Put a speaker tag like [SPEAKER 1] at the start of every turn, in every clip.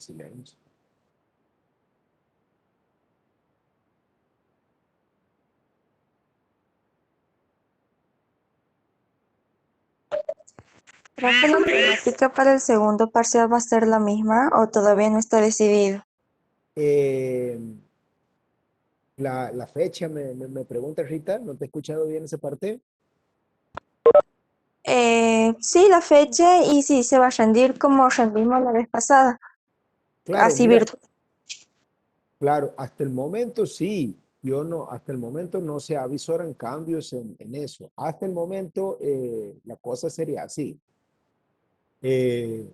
[SPEAKER 1] Silencio.
[SPEAKER 2] ¿Crees que la temática para el segundo parcial va a ser la misma o todavía no está decidido?
[SPEAKER 1] Eh, la fecha, me pregunta Rita, ¿no te he escuchado bien esa parte?
[SPEAKER 2] Sí, la fecha y si se va a rendir como rendimos la vez pasada,
[SPEAKER 1] Claro,
[SPEAKER 2] así
[SPEAKER 1] mira,
[SPEAKER 2] virtual.
[SPEAKER 1] claro, hasta el momento sí, yo no, hasta el momento no se avisoran cambios en eso. Hasta el momento la cosa sería así. Eh,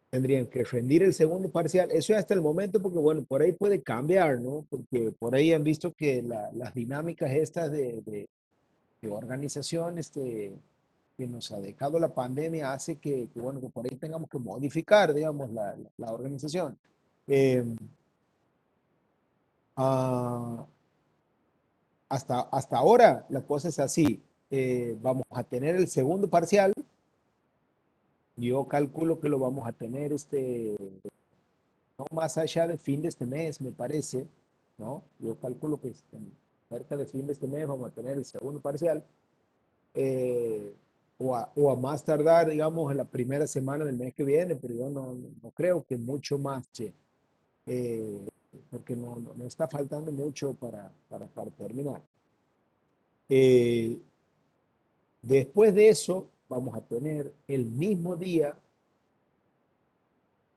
[SPEAKER 1] Tendrían que rendir el segundo parcial. Eso es hasta el momento porque, bueno, por ahí puede cambiar, ¿no? Porque por ahí han visto que las dinámicas estas de organización que nos ha dejado la pandemia hace bueno, que por ahí tengamos que modificar, digamos, la organización. Eh, ah, hasta ahora la cosa es así. Vamos a tener el segundo parcial. Yo calculo que lo vamos a tener no más allá de fin de este mes, me parece, ¿no? Yo calculo que cerca de fin de este mes vamos a tener el segundo parcial, eh, o a más tardar, digamos, en la primera semana del mes que viene, pero yo no creo que mucho más, che, eh, porque no está faltando mucho para terminar. Eh, Después de eso, vamos a tener el mismo día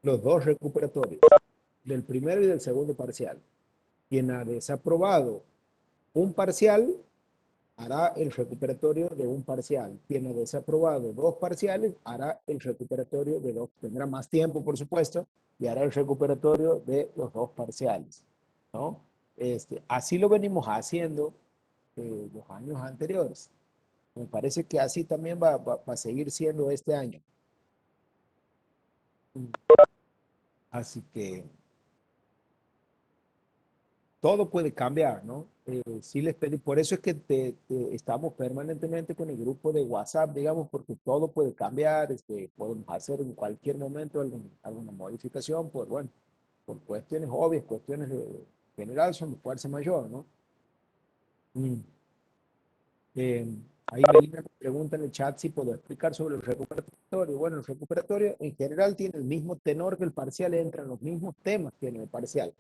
[SPEAKER 1] los dos recuperatorios, del primero y del segundo parcial. Quien ha desaprobado un parcial hará el recuperatorio de un parcial. Quien ha desaprobado dos parciales hará el recuperatorio de dos. Tendrá más tiempo, por supuesto, y hará el recuperatorio de los dos parciales, ¿no? Así lo venimos haciendo los años anteriores. Me parece que así también va a seguir siendo este año. Así que todo puede cambiar, ¿no? Sí les pedí, por eso es que estamos permanentemente con el grupo de WhatsApp, digamos, porque todo puede cambiar, podemos hacer en cualquier momento alguna modificación, bueno, por cuestiones obvias, cuestiones de general, son de fuerza mayor, ¿no? Mm. Eh, Ahí Melina me pregunta en el chat si puedo explicar sobre el recuperatorio. Bueno, el recuperatorio en general tiene el mismo tenor que el parcial, entran los mismos temas que en el parcial.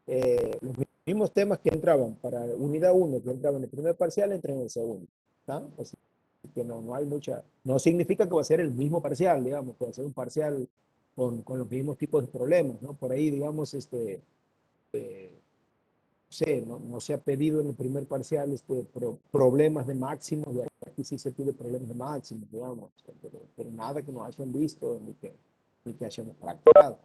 [SPEAKER 1] Los mismos temas que entraban para unidad uno que entraban en el primer parcial, entran en el segundo. ¿Tá? Así que no hay mucha, no significa que va a ser el mismo parcial, digamos, que va a ser un parcial con los mismos tipos de problemas, ¿no? Por ahí, digamos, sé, no se ha pedido en el primer parcial problemas de máximos, y aquí sí se pide problemas de máximos, digamos, pero nada que no hayan visto ni que hayamos practicado.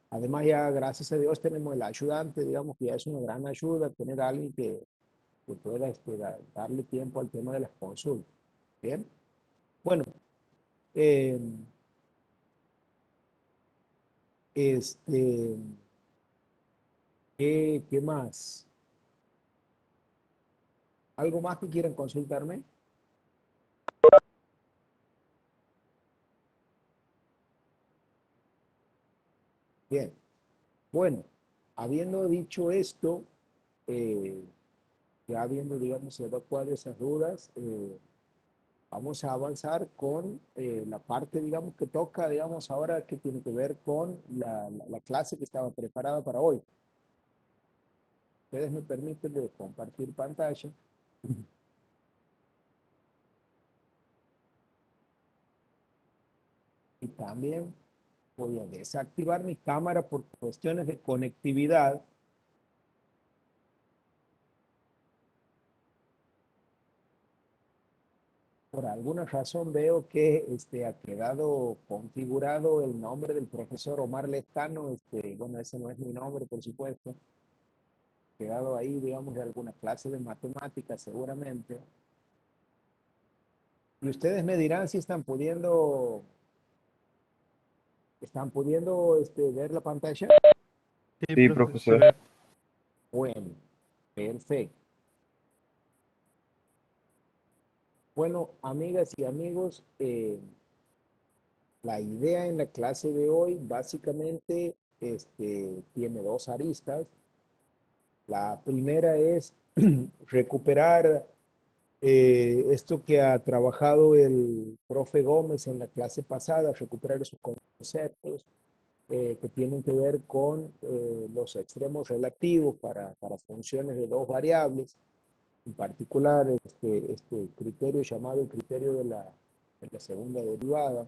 [SPEAKER 1] Además, ya gracias a Dios tenemos el ayudante, digamos que ya es una gran ayuda tener a alguien que pueda darle tiempo al tema de las consultas. Bien, bueno, eh, este, ¿qué más? ¿Algo más que quieran consultarme? Bien, bueno, habiendo dicho esto, eh, ya habiendo, digamos, evacuado esas dudas, vamos a avanzar con la parte, digamos, que toca, digamos, ahora que tiene que ver con la clase que estaba preparada para hoy. Ustedes me permiten de compartir pantalla. Y también voy a desactivar mi cámara por cuestiones de conectividad. Por alguna razón veo que ha quedado configurado el nombre del profesor Omar Lestano. Bueno, ese no es mi nombre, por supuesto. Quedado ahí, digamos, de alguna clase de matemáticas, seguramente. Y ustedes me dirán si están pudiendo ver la pantalla.
[SPEAKER 3] Sí,
[SPEAKER 4] Sí,
[SPEAKER 3] profesor.
[SPEAKER 4] profesor.
[SPEAKER 1] Bueno, perfecto. Bueno, amigas y amigos, la idea en la clase de hoy básicamente tiene dos aristas. La primera es recuperar esto que ha trabajado el profe Gómez en la clase pasada, recuperar esos conceptos que tienen que ver con los extremos relativos para funciones de dos variables, en particular este criterio llamado el criterio de la segunda derivada.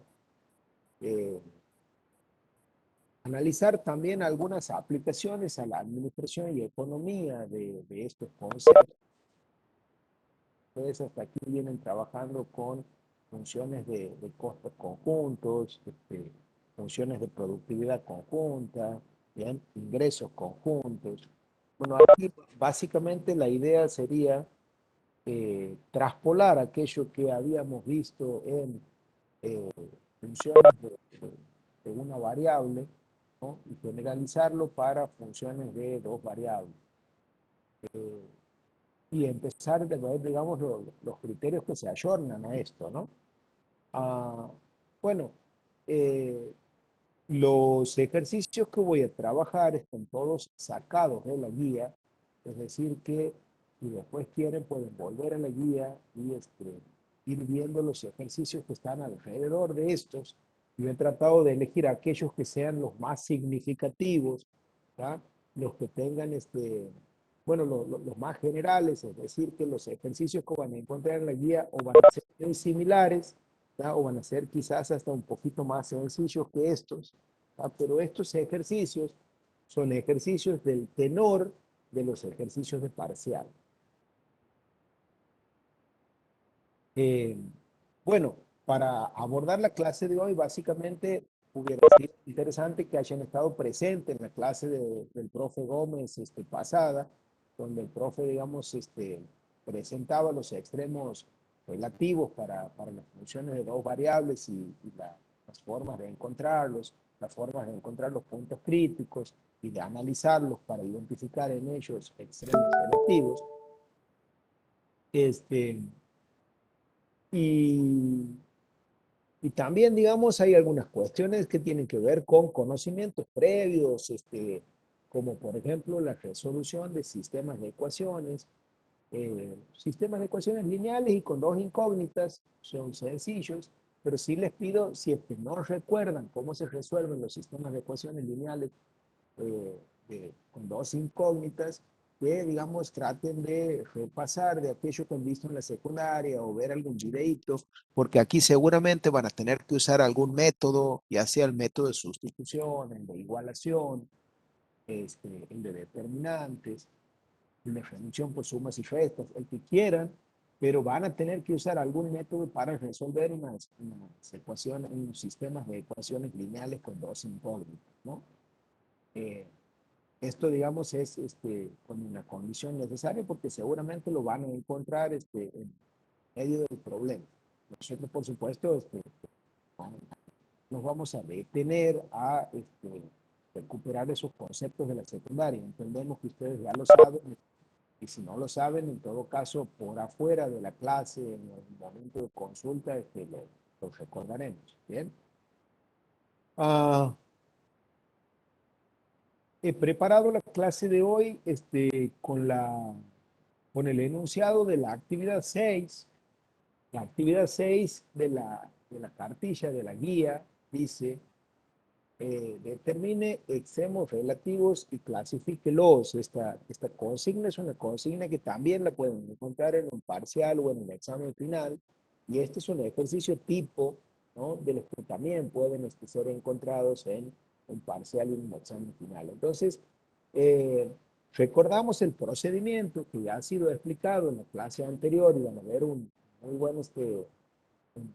[SPEAKER 1] Eh, Analizar también algunas aplicaciones a la administración y economía de estos conceptos. Entonces, hasta aquí vienen trabajando con funciones de costos conjuntos, funciones de productividad conjunta, ¿bien? Ingresos conjuntos. Bueno, aquí básicamente la idea sería traspolar aquello que habíamos visto en eh, funciones de una variable, ¿no? Y generalizarlo para funciones de dos variables. Y empezar de ver, digamos, los criterios que se ayornan a esto, ¿no? Ah, bueno, eh, los ejercicios que voy a trabajar están todos sacados de la guía, es decir, que si después quieren pueden volver a la guía y ir viendo los ejercicios que están alrededor de estos. Yo he tratado de elegir aquellos que sean los más significativos, ¿tá? Los que tengan, bueno, los más generales, es decir, que los ejercicios que van a encontrar en la guía o van a ser muy similares, ¿tá? O van a ser quizás hasta un poquito más sencillos que estos, ¿tá? Pero estos ejercicios son ejercicios del tenor de los ejercicios de parcial. Eh, bueno, para abordar la clase de hoy, básicamente hubiera sido interesante que hayan estado presentes en la clase del profe Gómez pasada, donde el profe, digamos, presentaba los extremos relativos para las funciones de dos variables y las formas de encontrarlos, las formas de encontrar los puntos críticos y de analizarlos para identificar en ellos extremos relativos. Este, y Y también, digamos, hay algunas cuestiones que tienen que ver con conocimientos previos, como por ejemplo la resolución de sistemas de ecuaciones lineales y con dos incógnitas, son sencillos, pero sí les pido, si es que no recuerdan cómo se resuelven los sistemas de ecuaciones lineales con dos incógnitas, que digamos traten de repasar de aquello que han visto en la secundaria o ver algún videito, porque aquí seguramente van a tener que usar algún método, ya sea el método de sustitución, el de igualación, el de determinantes, el de reducción por sumas y restas, el que quieran, pero van a tener que usar algún método para resolver unas ecuaciones, unos sistemas de ecuaciones lineales con dos incógnitas, ¿no? Eh, Esto, digamos, es como una condición necesaria porque seguramente lo van a encontrar en medio del problema. Nosotros, por supuesto, nos vamos a detener a recuperar esos conceptos de la secundaria. Entendemos que ustedes ya lo saben y si no lo saben, en todo caso, por afuera de la clase, en el momento de consulta, lo recordaremos. Bien. Ah, he preparado la clase de hoy con el enunciado de la actividad 6. La actividad 6 de la cartilla, de la guía, dice, determine extremos relativos y clasifíquelos. Esta consigna es una consigna que también la pueden encontrar en un parcial o en un examen final. Y este es un ejercicio tipo, ¿no? De los que también pueden ser encontrados en un parcial y en un examen final. Entonces, eh, recordamos el procedimiento que ya ha sido explicado en la clase anterior y van a ver un muy buen, un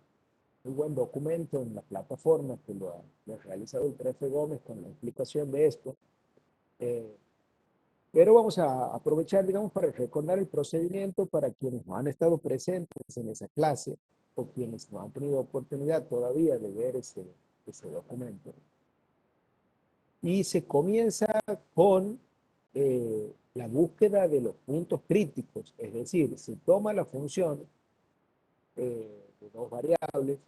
[SPEAKER 1] muy buen documento en la plataforma que lo ha realizado el profe Gómez con la explicación de esto. Eh, pero vamos a aprovechar, digamos, para recordar el procedimiento para quienes no han estado presentes en esa clase o quienes no han tenido oportunidad todavía de ver ese documento. Y se comienza con la búsqueda de los puntos críticos, es decir, se toma la función de dos variables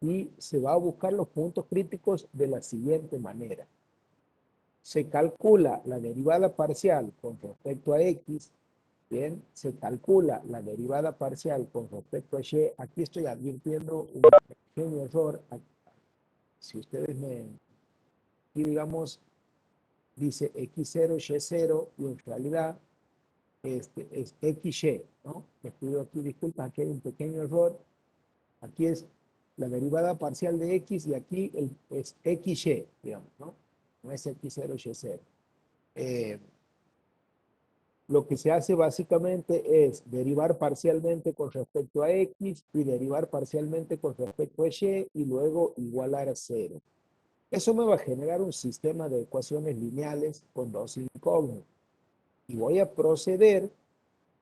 [SPEAKER 1] y se va a buscar los puntos críticos de la siguiente manera. Se calcula la derivada parcial con respecto a x, bien, se calcula la derivada parcial con respecto a y. Aquí estoy advirtiendo un pequeño error. Si ustedes me, aquí digamos, dice x0, y0, y en realidad es xy, ¿no? Les pido aquí disculpas, aquí hay un pequeño error. Aquí es la derivada parcial de x y aquí es xy, digamos, ¿no? No es x0, y0. Lo que se hace básicamente es derivar parcialmente con respecto a x y derivar parcialmente con respecto a y y luego igualar a 0. Eso me va a generar un sistema de ecuaciones lineales con dos incógnitas. Y voy a proceder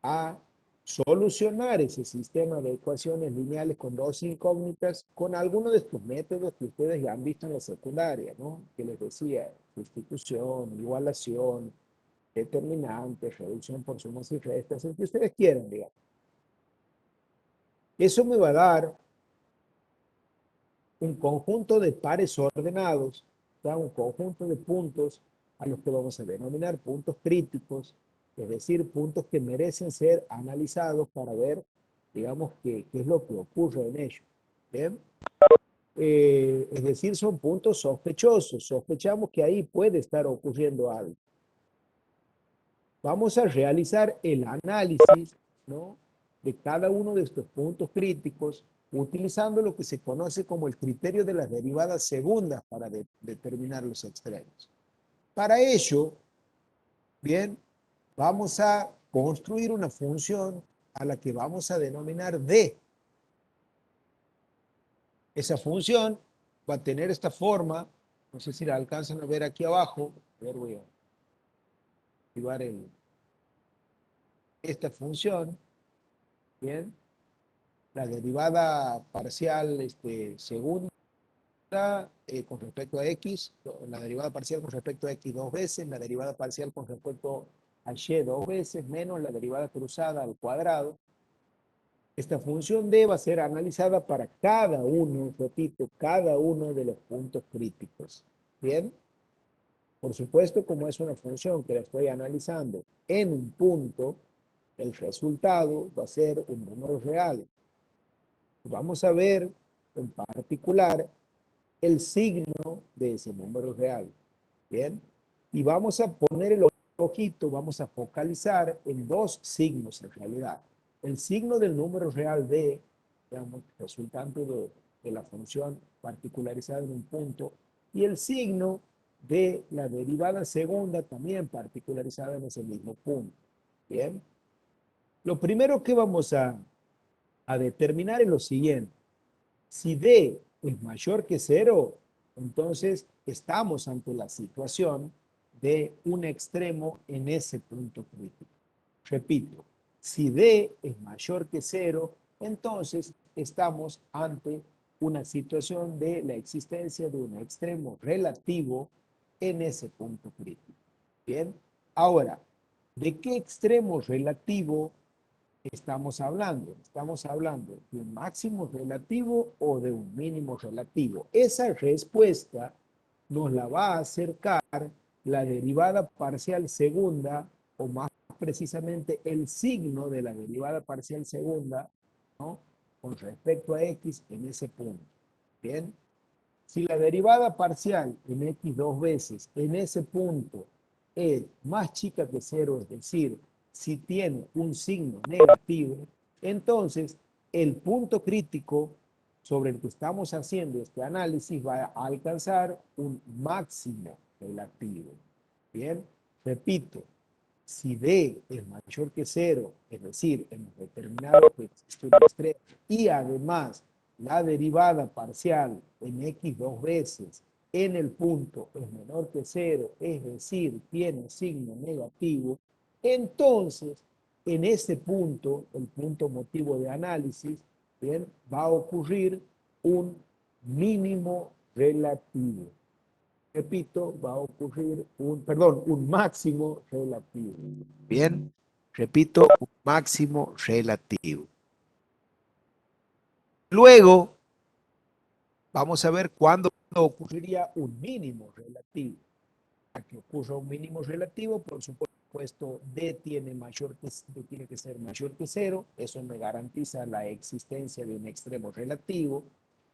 [SPEAKER 1] a solucionar ese sistema de ecuaciones lineales con dos incógnitas con alguno de estos métodos que ustedes ya han visto en la secundaria, ¿no? Que les decía, sustitución, igualación, determinantes, reducción por sumas y restas, el que ustedes quieran, digamos. Eso me va a dar un conjunto de pares ordenados, ¿tá? Un conjunto de puntos a los que vamos a denominar puntos críticos, es decir, puntos que merecen ser analizados para ver, digamos, qué es lo que ocurre en ellos. ¿Bien? Es decir, son puntos sospechosos, sospechamos que ahí puede estar ocurriendo algo. Vamos a realizar el análisis, ¿no?, de cada uno de estos puntos críticos utilizando lo que se conoce como el criterio de las derivadas segundas para determinar los extremos. Para ello, bien, vamos a construir una función a la que vamos a denominar D. Esa función va a tener esta forma, no sé si la alcanzan a ver aquí abajo, a ver, voy a activar esta función, bien, la derivada parcial segunda con respecto a x, la derivada parcial con respecto a x dos veces, la derivada parcial con respecto a y dos veces, menos la derivada cruzada al cuadrado. Esta función d va a ser analizada para cada uno, repito, cada uno de los puntos críticos. ¿Bien? Por supuesto, como es una función que la estoy analizando en un punto, el resultado va a ser un número real. Vamos a ver en particular el signo de ese número real. Bien, y vamos a poner el ojito, vamos a focalizar en dos signos en realidad. El signo del número real de, digamos, resultante de la función particularizada en un punto, y el signo de la derivada segunda también particularizada en ese mismo punto. Bien, lo primero que vamos a determinar es lo siguiente. Si D es mayor que 0, entonces estamos ante la situación de un extremo en ese punto crítico. Repito, si D es mayor que 0, entonces estamos ante una situación de la existencia de un extremo relativo en ese punto crítico. Bien, ahora, ¿de qué extremo relativo estamos hablando? Estamos hablando de un máximo relativo o de un mínimo relativo. Esa respuesta nos la va a acercar la derivada parcial segunda, o más precisamente el signo de la derivada parcial segunda, ¿no?, con respecto a x en ese punto. Bien, si la derivada parcial en x dos veces en ese punto es más chica que 0, es decir, si tiene un signo negativo, entonces el punto crítico sobre el que estamos haciendo este análisis va a alcanzar un máximo relativo. Bien, repito, si D es mayor que 0, es decir, hemos determinado que existe un extremo, y además la derivada parcial en x dos veces en el punto es menor que 0, es decir, tiene signo negativo, entonces en ese punto, el punto motivo de análisis, ¿bien?, va a ocurrir un mínimo relativo. Repito, va a ocurrir un máximo relativo. Bien, repito, un máximo relativo. Luego, vamos a ver cuándo ocurriría un mínimo relativo. A que ocurra un mínimo relativo, por supuesto, D tiene que ser mayor que cero, eso me garantiza la existencia de un extremo relativo,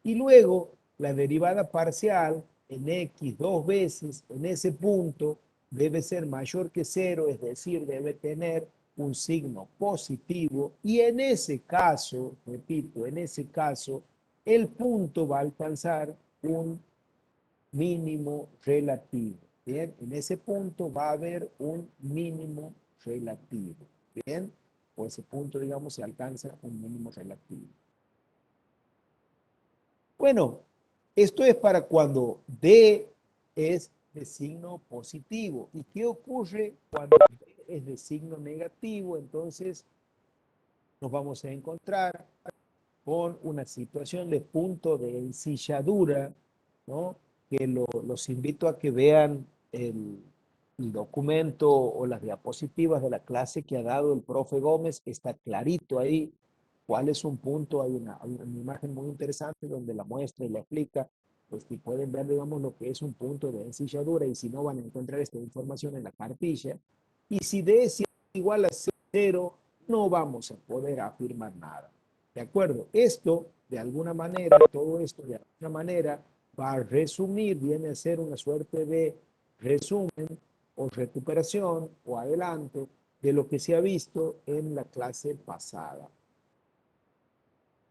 [SPEAKER 1] y luego la derivada parcial en X dos veces en ese punto debe ser mayor que cero, es decir, debe tener un signo positivo, y en ese caso, repito, en ese caso, el punto va a alcanzar un mínimo relativo. Bien, en ese punto va a haber un mínimo relativo. Bien, o ese punto, digamos, se alcanza un mínimo relativo. Bueno, esto es para cuando D es de signo positivo. ¿Y qué ocurre cuando D es de signo negativo? Entonces nos vamos a encontrar con una situación de punto de ensilladura, ¿no? Que los invito a que vean el documento o las diapositivas de la clase que ha dado el profe Gómez, está clarito ahí cuál es un punto, hay una imagen muy interesante donde la muestra y la explica, pues que pueden ver, digamos, lo que es un punto de ensilladura, y si no van a encontrar esta información en la cartilla, y si D es igual a cero, no vamos a poder afirmar nada. ¿De acuerdo? Esto, de alguna manera, todo esto de alguna manera va a resumir, viene a ser una suerte de resumen o recuperación o adelanto de lo que se ha visto en la clase pasada.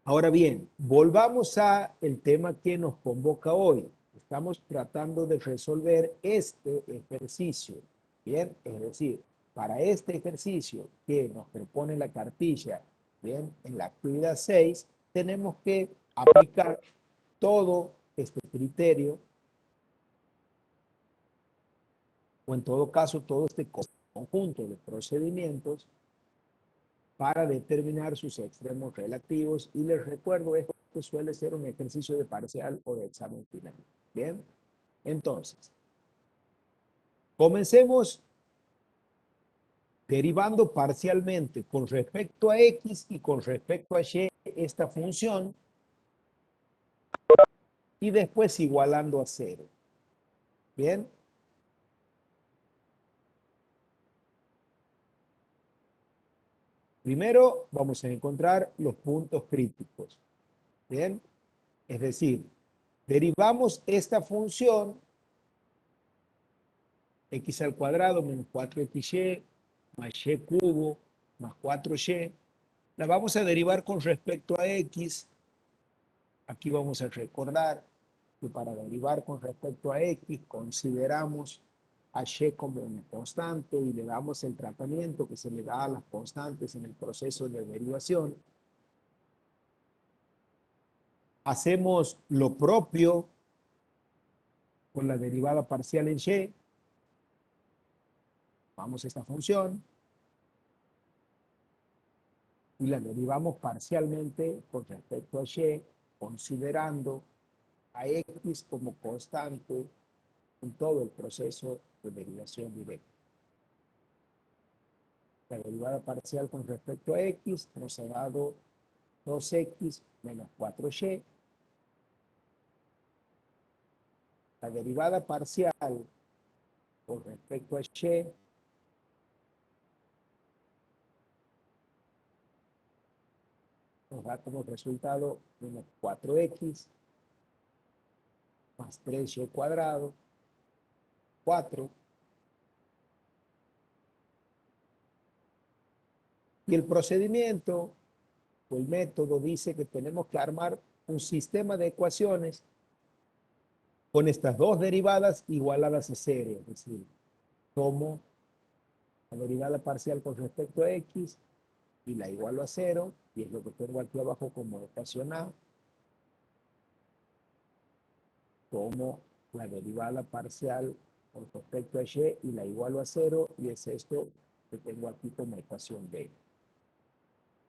[SPEAKER 1] Ahora bien, volvamos a el tema que nos convoca hoy. Estamos tratando de resolver este ejercicio. Bien, es decir, para este ejercicio que nos propone la cartilla, bien, en la actividad 6, tenemos que aplicar todo este criterio, o en todo caso, todo este conjunto de procedimientos para determinar sus extremos relativos, y les recuerdo, esto suele ser un ejercicio de parcial o de examen final. Bien, entonces, comencemos derivando parcialmente con respecto a X y con respecto a Y esta función, y después igualando a cero. Bien, primero vamos a encontrar los puntos críticos. Bien, es decir, derivamos esta función x al cuadrado menos 4xy más y cubo más 4y. La vamos a derivar con respecto a x. Aquí vamos a recordar que para derivar con respecto a x consideramos a y como una constante y le damos el tratamiento que se le da a las constantes en el proceso de derivación. Hacemos lo propio con la derivada parcial en y. Vamos a esta función y la derivamos parcialmente con respecto a y, considerando a x como constante en todo el proceso de derivación directa. La derivada parcial con respecto a x nos ha dado 2x menos 4y. La derivada parcial con respecto a y nos da como resultado menos 4x más 3y cuadrado, 4. Y el procedimiento o el método dice que tenemos que armar un sistema de ecuaciones con estas dos derivadas igualadas a cero. Es decir, tomo la derivada parcial con respecto a x y la igualo a cero, y es lo que tengo aquí abajo como ecuación A. Tomo la derivada parcial con respecto a y la igualo a cero, y es esto que tengo aquí como ecuación B.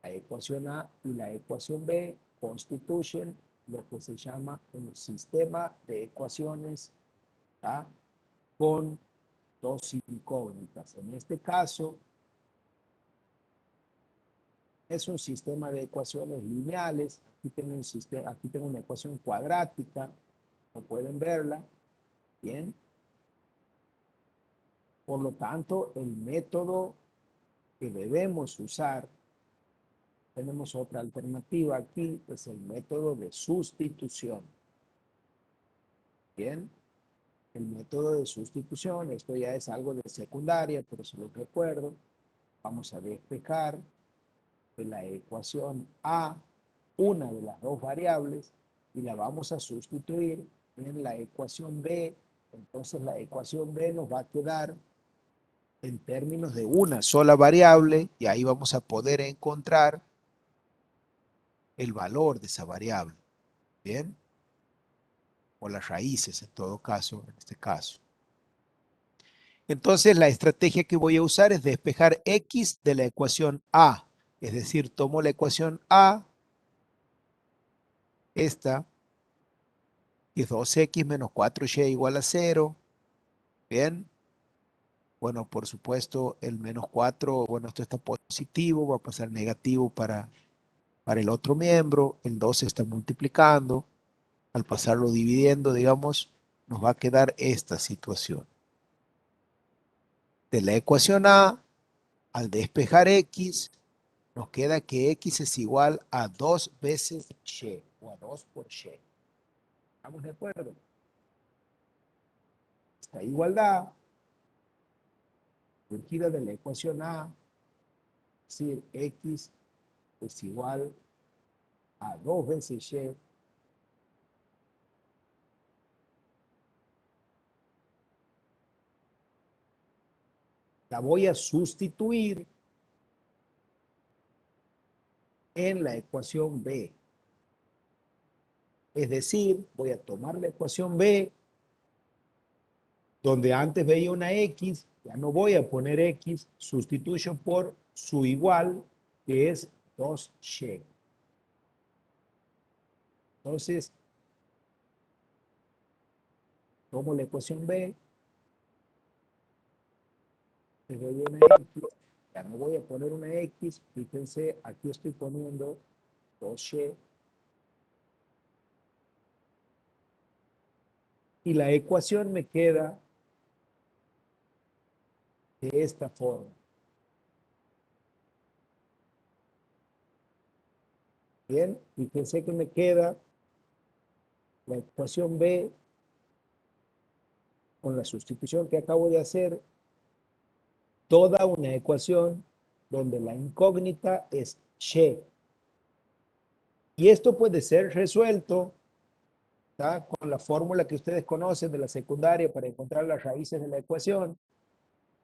[SPEAKER 1] La ecuación A y la ecuación B constituyen lo que se llama un sistema de ecuaciones, ¿tá?, con dos incógnitas. En este caso, es un sistema de ecuaciones lineales. aquí tengo un sistema, aquí tengo una ecuación cuadrática, no pueden verla, bien. Por lo tanto, el método que debemos usar, tenemos otra alternativa aquí, es el método de sustitución. Bien, el método de sustitución, esto ya es algo de secundaria, pero se lo recuerdo. Vamos a despejar de la ecuación A una de las dos variables y la vamos a sustituir en la ecuación B. Entonces la ecuación B nos va a quedar en términos de una sola variable y ahí vamos a poder encontrar el valor de esa variable. Bien, o las raíces en todo caso, en este caso. Entonces la estrategia que voy a usar es despejar x de la ecuación A. Es decir, tomo la ecuación A, esta, que es 2x menos 4y igual a 0. Bien. Bueno, por supuesto, el menos 4, bueno, esto está positivo, va a pasar negativo para el otro miembro. El 2 se está multiplicando. Al pasarlo dividiendo, digamos, nos va a quedar esta situación. De la ecuación A, al despejar x, nos queda que x es igual a 2 veces y, o a 2 por y. ¿Estamos de acuerdo? Esta igualdad surgida de la ecuación A, es decir, x es igual a 2 veces y, la voy a sustituir en la ecuación B. Es decir, voy a tomar la ecuación B, donde antes veía una X, ya no voy a poner X, sustituyo por su igual, que es 2y. Entonces, tomo la ecuación B, le doy una X, ya no voy a poner una X, fíjense, aquí estoy poniendo 2y, y la ecuación me queda de esta forma. Bien, fíjense que me queda la ecuación B con la sustitución que acabo de hacer, toda una ecuación donde la incógnita es y. Y esto puede ser resuelto, ¿tá?, con la fórmula que ustedes conocen de la secundaria para encontrar las raíces de la ecuación,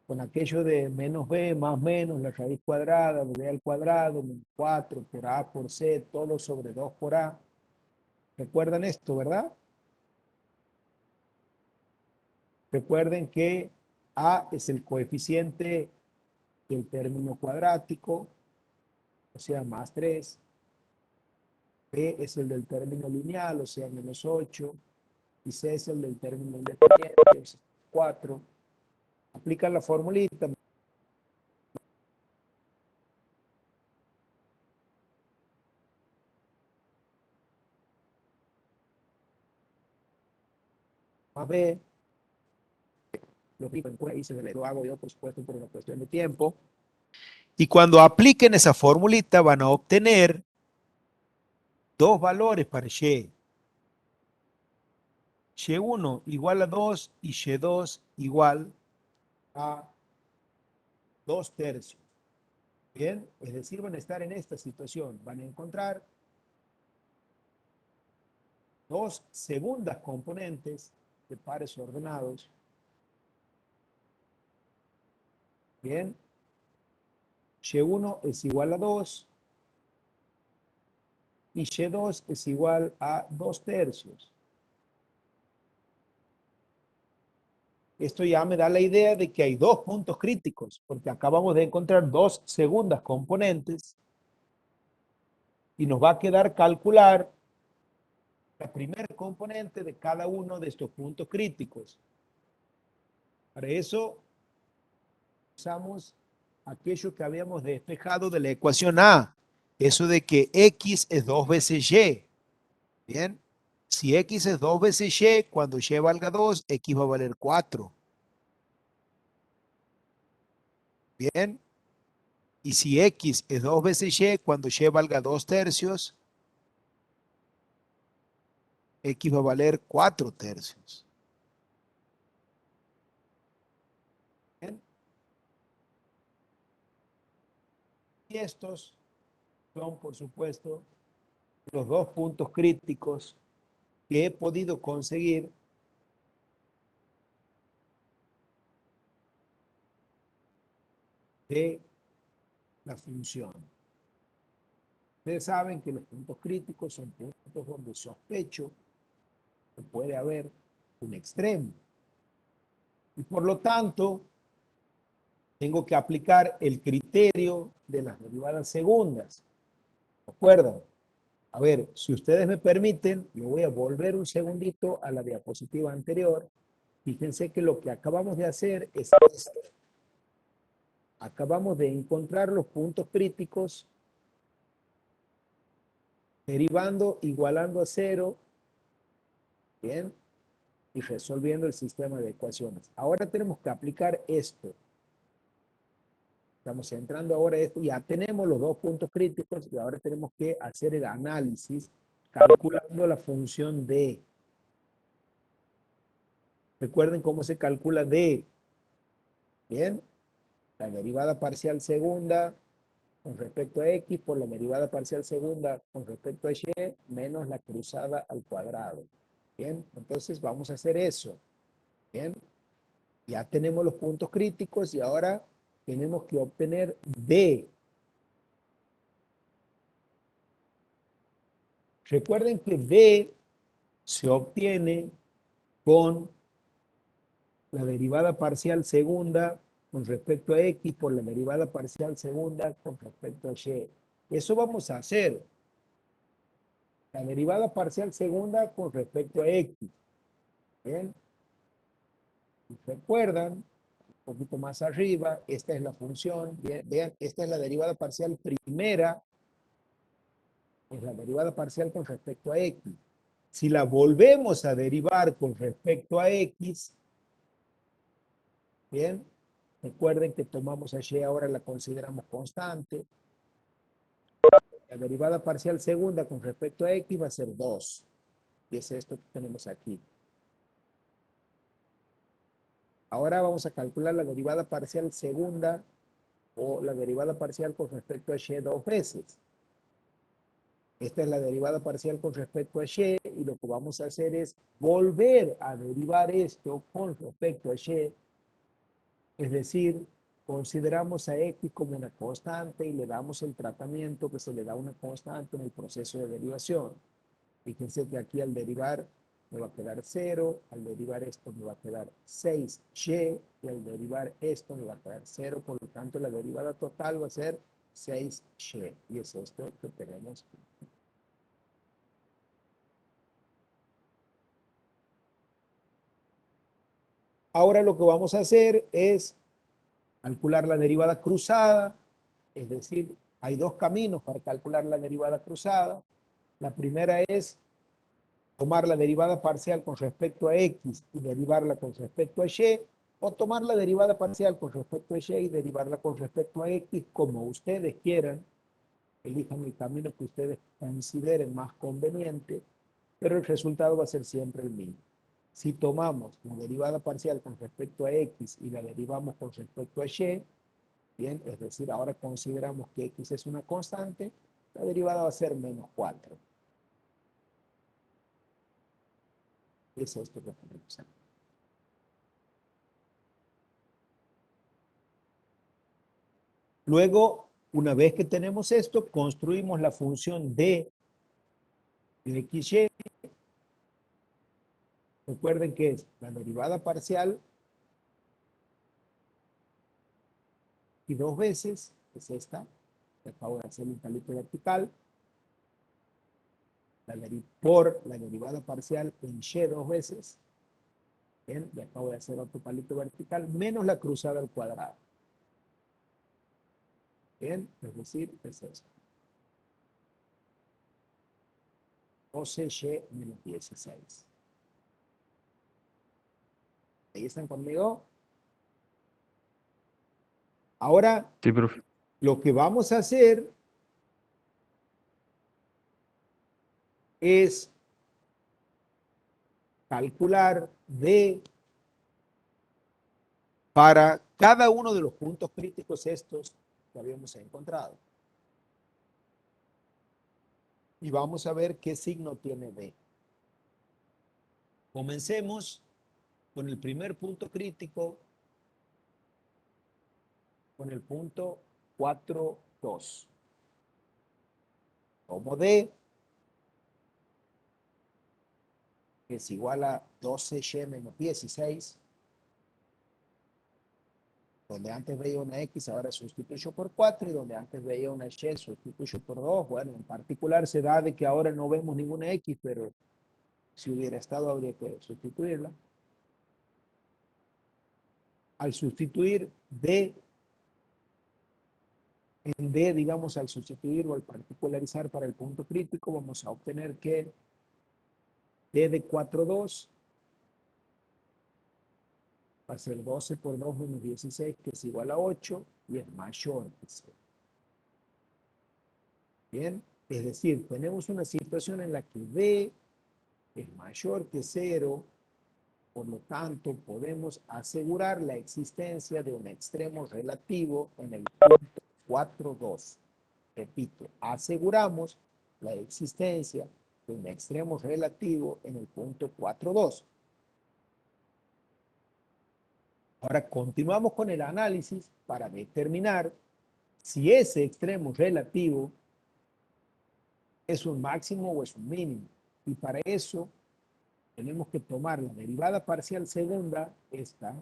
[SPEAKER 1] con aquello de menos b más menos la raíz cuadrada de b al cuadrado, menos 4 por a por c, todo sobre 2 por a. ¿Recuerdan esto, verdad? Recuerden que a es el coeficiente del término cuadrático, o sea, más 3. B es el del término lineal, o sea, menos 8. Y C es el del término independiente, o sea, 4. Aplican la formulita. Más B. Lo hago yo, por supuesto, por una cuestión de tiempo. Y cuando apliquen esa formulita van a obtener dos valores para Y. Y1 igual a 2 y Y2 igual a 2 tercios. Bien, es decir, van a estar en esta situación. Van a encontrar dos segundas componentes de pares ordenados. Bien, Y1 es igual a 2 y Y2 es igual a 2 tercios. Esto ya me da la idea de que hay dos puntos críticos, porque acabamos de encontrar dos segundas componentes y nos va a quedar calcular la primera componente de cada uno de estos puntos críticos. Para eso usamos aquello que habíamos despejado de la ecuación A, eso de que X es 2 veces Y. Bien. Si X es 2 veces Y, cuando Y valga 2, X va a valer 4. Bien. Y si X es 2 veces Y, cuando Y valga 2 tercios, X va a valer 4 tercios. Bien. Y estos son, por supuesto, los dos puntos críticos que he podido conseguir de la función. Ustedes saben que los puntos críticos son puntos donde sospecho que puede haber un extremo. Y por lo tanto, tengo que aplicar el criterio de las derivadas segundas. ¿De acuerdo? A ver, si ustedes me permiten, yo voy a volver un segundito a la diapositiva anterior. Fíjense que lo que acabamos de hacer es esto. Acabamos de encontrar los puntos críticos derivando, igualando a cero, bien, y resolviendo el sistema de ecuaciones. Ahora tenemos que aplicar esto. Estamos entrando ahora a esto, ya tenemos los dos puntos críticos y ahora tenemos que hacer el análisis calculando la función D. Recuerden cómo se calcula D. Bien, la derivada parcial segunda con respecto a X por la derivada parcial segunda con respecto a Y menos la cruzada al cuadrado. Bien, entonces vamos a hacer eso. Bien, ya tenemos los puntos críticos y ahora tenemos que obtener D. Recuerden que D se obtiene con la derivada parcial segunda con respecto a X por la derivada parcial segunda con respecto a Y. Eso vamos a hacer. La derivada parcial segunda con respecto a X. ¿Bien? Recuerdan, un poquito más arriba, esta es la función. Bien, vean, esta es la derivada parcial primera, es la derivada parcial con respecto a X. Si la volvemos a derivar con respecto a X, bien, recuerden que tomamos a Y, ahora la consideramos constante. La derivada parcial segunda con respecto a X va a ser 2. Y es esto que tenemos aquí. Ahora vamos a calcular la derivada parcial segunda o la derivada parcial con respecto a Y dos veces. Esta es la derivada parcial con respecto a Y y lo que vamos a hacer es volver a derivar esto con respecto a Y, es decir, consideramos a X como una constante y le damos el tratamiento que se le da a una constante en el proceso de derivación. Fíjense que aquí al derivar me va a quedar 0, al derivar esto me va a quedar 6y y al derivar esto me va a quedar 0, por lo tanto la derivada total va a ser 6y y es esto que tenemos. Ahora lo que vamos a hacer es calcular la derivada cruzada, es decir, hay dos caminos para calcular la derivada cruzada. La primera es tomar la derivada parcial con respecto a X y derivarla con respecto a Y, o tomar la derivada parcial con respecto a Y y derivarla con respecto a X, como ustedes quieran, elijan el camino que ustedes consideren más conveniente, pero el resultado va a ser siempre el mismo. Si tomamos la derivada parcial con respecto a X y la derivamos con respecto a Y, bien, es decir, ahora consideramos que X es una constante, la derivada va a ser menos 4. Es esto que tenemos aquí. Luego, una vez que tenemos esto, construimos la función d de xy. Recuerden que es la derivada parcial y dos veces, es esta, que acabo de hacer un palito vertical, por la derivada parcial en y dos veces, bien, y acabo de hacer otro palito vertical, menos la cruzada al cuadrado. Bien, es decir, es esto. 12y menos 16. ¿Ahí están conmigo? Ahora,
[SPEAKER 3] Sí, profe.
[SPEAKER 1] lo que vamos a hacer es calcular D para cada uno de los puntos críticos estos que habíamos encontrado. Y vamos a ver qué signo tiene D. Comencemos con el primer punto crítico, con el punto 4, 2. Tomo D, que es igual a 12y menos 16. Donde antes veía una X, ahora sustituyo por 4, y donde antes veía una Y, sustituyo por 2. Bueno, en particular se da de que ahora no vemos ninguna X, pero si hubiera estado habría que sustituirla. Al sustituir D en D, digamos, al sustituir o al particularizar para el punto crítico, vamos a obtener que D de 4, 2 va a ser 12 por 2 menos 16, que es igual a 8, y es mayor que 0. Bien, es decir, tenemos una situación en la que D es mayor que 0, por lo tanto podemos asegurar la existencia de un extremo relativo en el punto 4, 2. Repito, aseguramos la existencia de un extremo relativo en el punto 4, 2. Ahora continuamos con el análisis para determinar si ese extremo relativo es un máximo o es un mínimo. Y para eso tenemos que tomar la derivada parcial segunda, esta,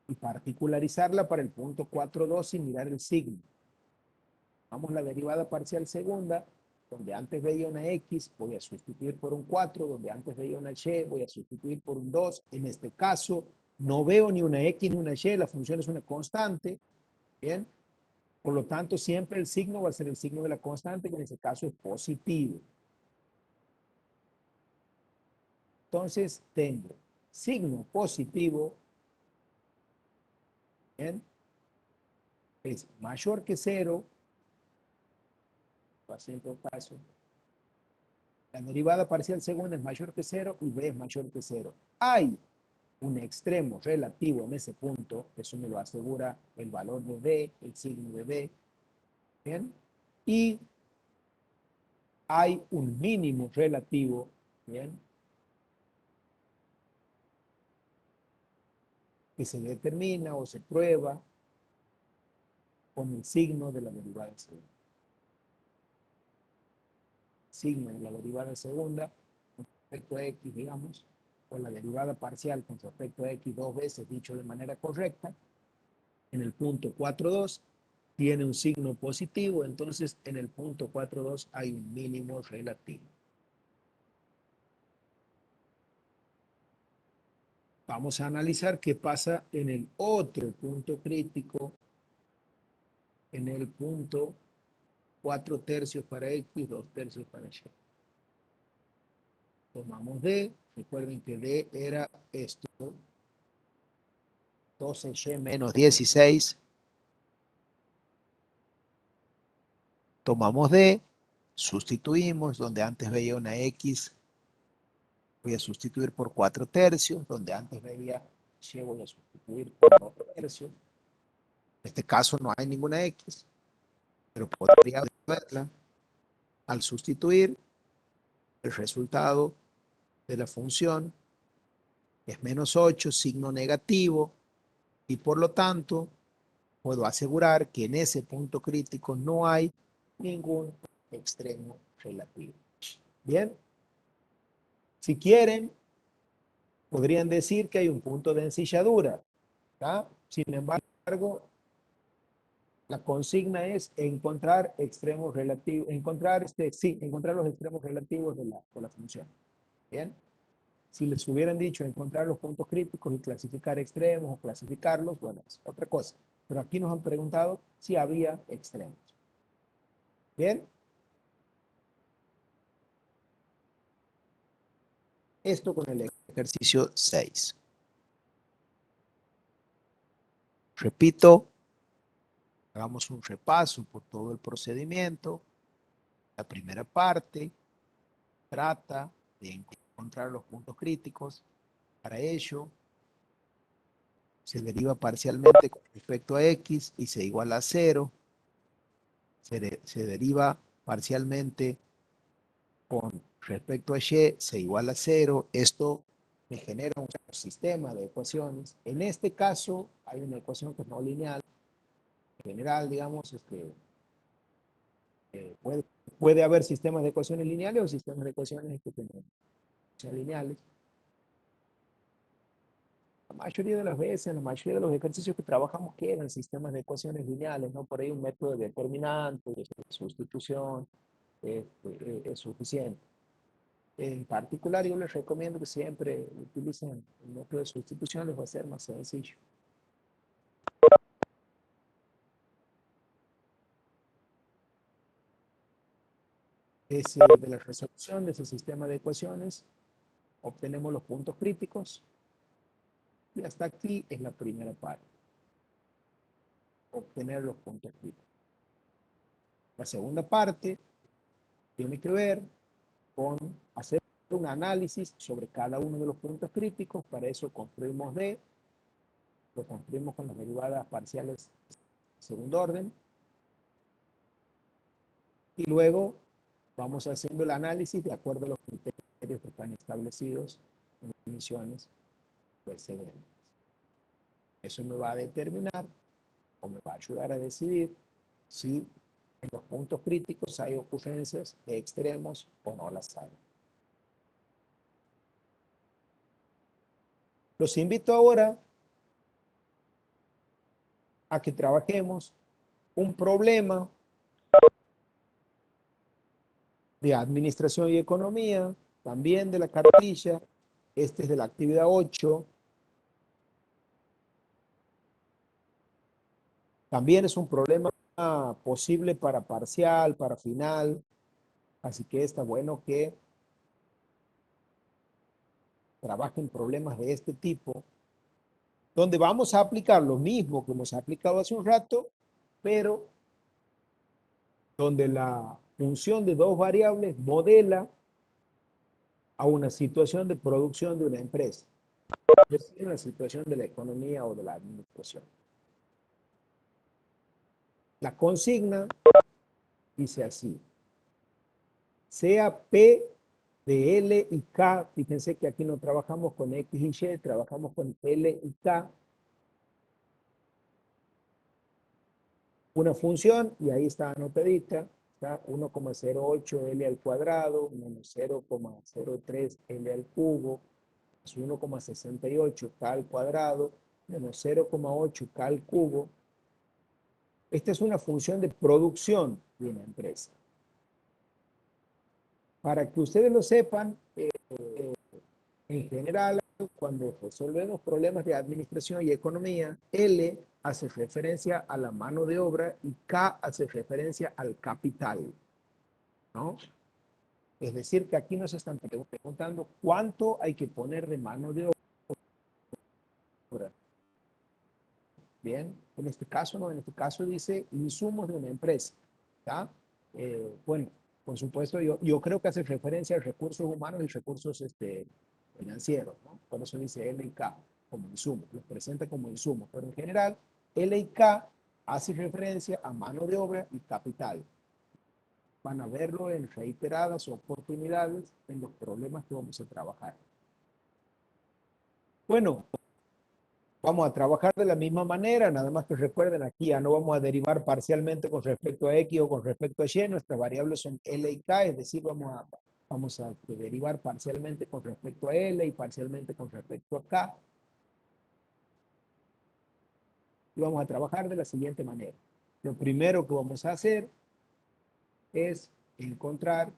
[SPEAKER 1] y particularizarla para el punto 4, 2 y mirar el signo. Vamos a la derivada parcial segunda, donde antes veía una X, voy a sustituir por un 4, donde antes veía una Y, voy a sustituir por un 2. En este caso, no veo ni una X ni una Y, la función es una constante, ¿bien? Por lo tanto, siempre el signo va a ser el signo de la constante, que en este caso es positivo. Entonces, tengo signo positivo, ¿bien? Es mayor que 0, va a ser en todo caso. La derivada parcial segunda es mayor que 0 y B es mayor que 0. Hay un extremo relativo en ese punto, eso me lo asegura el valor de D, el signo de D, ¿bien? Y hay un mínimo relativo, ¿bien? Que se determina o se prueba con el signo de la derivada segunda. Signo de la derivada segunda con respecto a X, digamos, o la derivada parcial con respecto a X dos veces, dicho de manera correcta, en el punto 4,2 tiene un signo positivo, entonces en el punto 4,2 hay un mínimo relativo. Vamos a analizar qué pasa en el otro punto crítico, en el punto 4 tercios para X, 2 tercios para Y. Tomamos D, recuerden que D era esto, 12y menos 16. Tomamos D, sustituimos, donde antes veía una X, voy a sustituir por 4 tercios, donde antes veía Y, voy a sustituir por 2 tercios. En este caso no hay ninguna X, pero podría verla. Al sustituir, el resultado de la función es menos 8, signo negativo, y por lo tanto puedo asegurar que en ese punto crítico no hay ningún extremo relativo. Bien, si quieren, podrían decir que hay un punto de ensilladura, ¿tá? Sin embargo, la consigna es encontrar extremos relativos, encontrar los extremos relativos de la función. Bien, si les hubieran dicho encontrar los puntos críticos y clasificar extremos o clasificarlos, bueno, es otra cosa. Pero aquí nos han preguntado si había extremos. Bien, esto con el ejercicio 6. Repito, hagamos un repaso por todo el procedimiento. La primera parte trata de encontrar los puntos críticos. Para ello, se deriva parcialmente con respecto a x y se iguala a 0. Se deriva parcialmente con respecto a y se iguala a 0. Esto me genera un sistema de ecuaciones. En este caso, hay una ecuación que es no lineal. En general, digamos, puede haber sistemas de ecuaciones lineales o sistemas de ecuaciones que tienen lineales. La mayoría de las veces, en la mayoría de los ejercicios que trabajamos quedan sistemas de ecuaciones lineales, ¿no? Por ahí un método de determinante, de sustitución, es suficiente. En particular, yo les recomiendo que siempre utilicen el método de sustitución, les va a ser más sencillo. De la resolución de ese sistema de ecuaciones, obtenemos los puntos críticos y hasta aquí es la primera parte, obtener los puntos críticos. La segunda parte tiene que ver con hacer un análisis sobre cada uno de los puntos críticos. Para eso construimos D, lo construimos con las derivadas parciales de segundo orden y luego vamos haciendo el análisis de acuerdo a los criterios que están establecidos en las definiciones precedentes. Eso me va a determinar o me va a ayudar a decidir si en los puntos críticos hay ocurrencias de extremos o no las hay. Los invito ahora a que trabajemos un problema de administración y economía, también de la cartilla. Este es de la actividad 8. También es un problema posible para parcial, para final. Así que está bueno que trabajen problemas de este tipo, donde vamos a aplicar lo mismo que hemos aplicado hace un rato, pero donde la función de dos variables modela a una situación de producción de una empresa, es decir, una situación de la economía o de la administración. La consigna dice así: sea P de L y K, fíjense que aquí no trabajamos con X y Y, trabajamos con L y K, una función, y ahí está anotadita, está 1,08 L al cuadrado, menos 0,03 L al cubo, más 1,68 K al cuadrado, menos 0,8 K al cubo. Esta es una función de producción de una empresa. Para que ustedes lo sepan, en general, cuando resolvemos problemas de administración y economía, L hace referencia a la mano de obra y K hace referencia al capital, ¿no? Es decir, que aquí nos están preguntando cuánto hay que poner de mano de obra. Bien, en este caso no, en este caso dice insumos de una empresa, ¿ya? Bueno, por supuesto, yo creo que hace referencia a recursos humanos y recursos financieros, ¿no? Por eso dice L y K como insumos, los presenta como insumos, pero en general L y K hace referencia a mano de obra y capital. Van a verlo en reiteradas oportunidades en los problemas que vamos a trabajar. Bueno, vamos a trabajar de la misma manera, nada más que recuerden, aquí ya no vamos a derivar parcialmente con respecto a X o con respecto a Y, nuestras variables son L y K, es decir, vamos a derivar parcialmente con respecto a L y parcialmente con respecto a K. Y vamos a trabajar de la siguiente manera. Lo primero que vamos a hacer es encontrar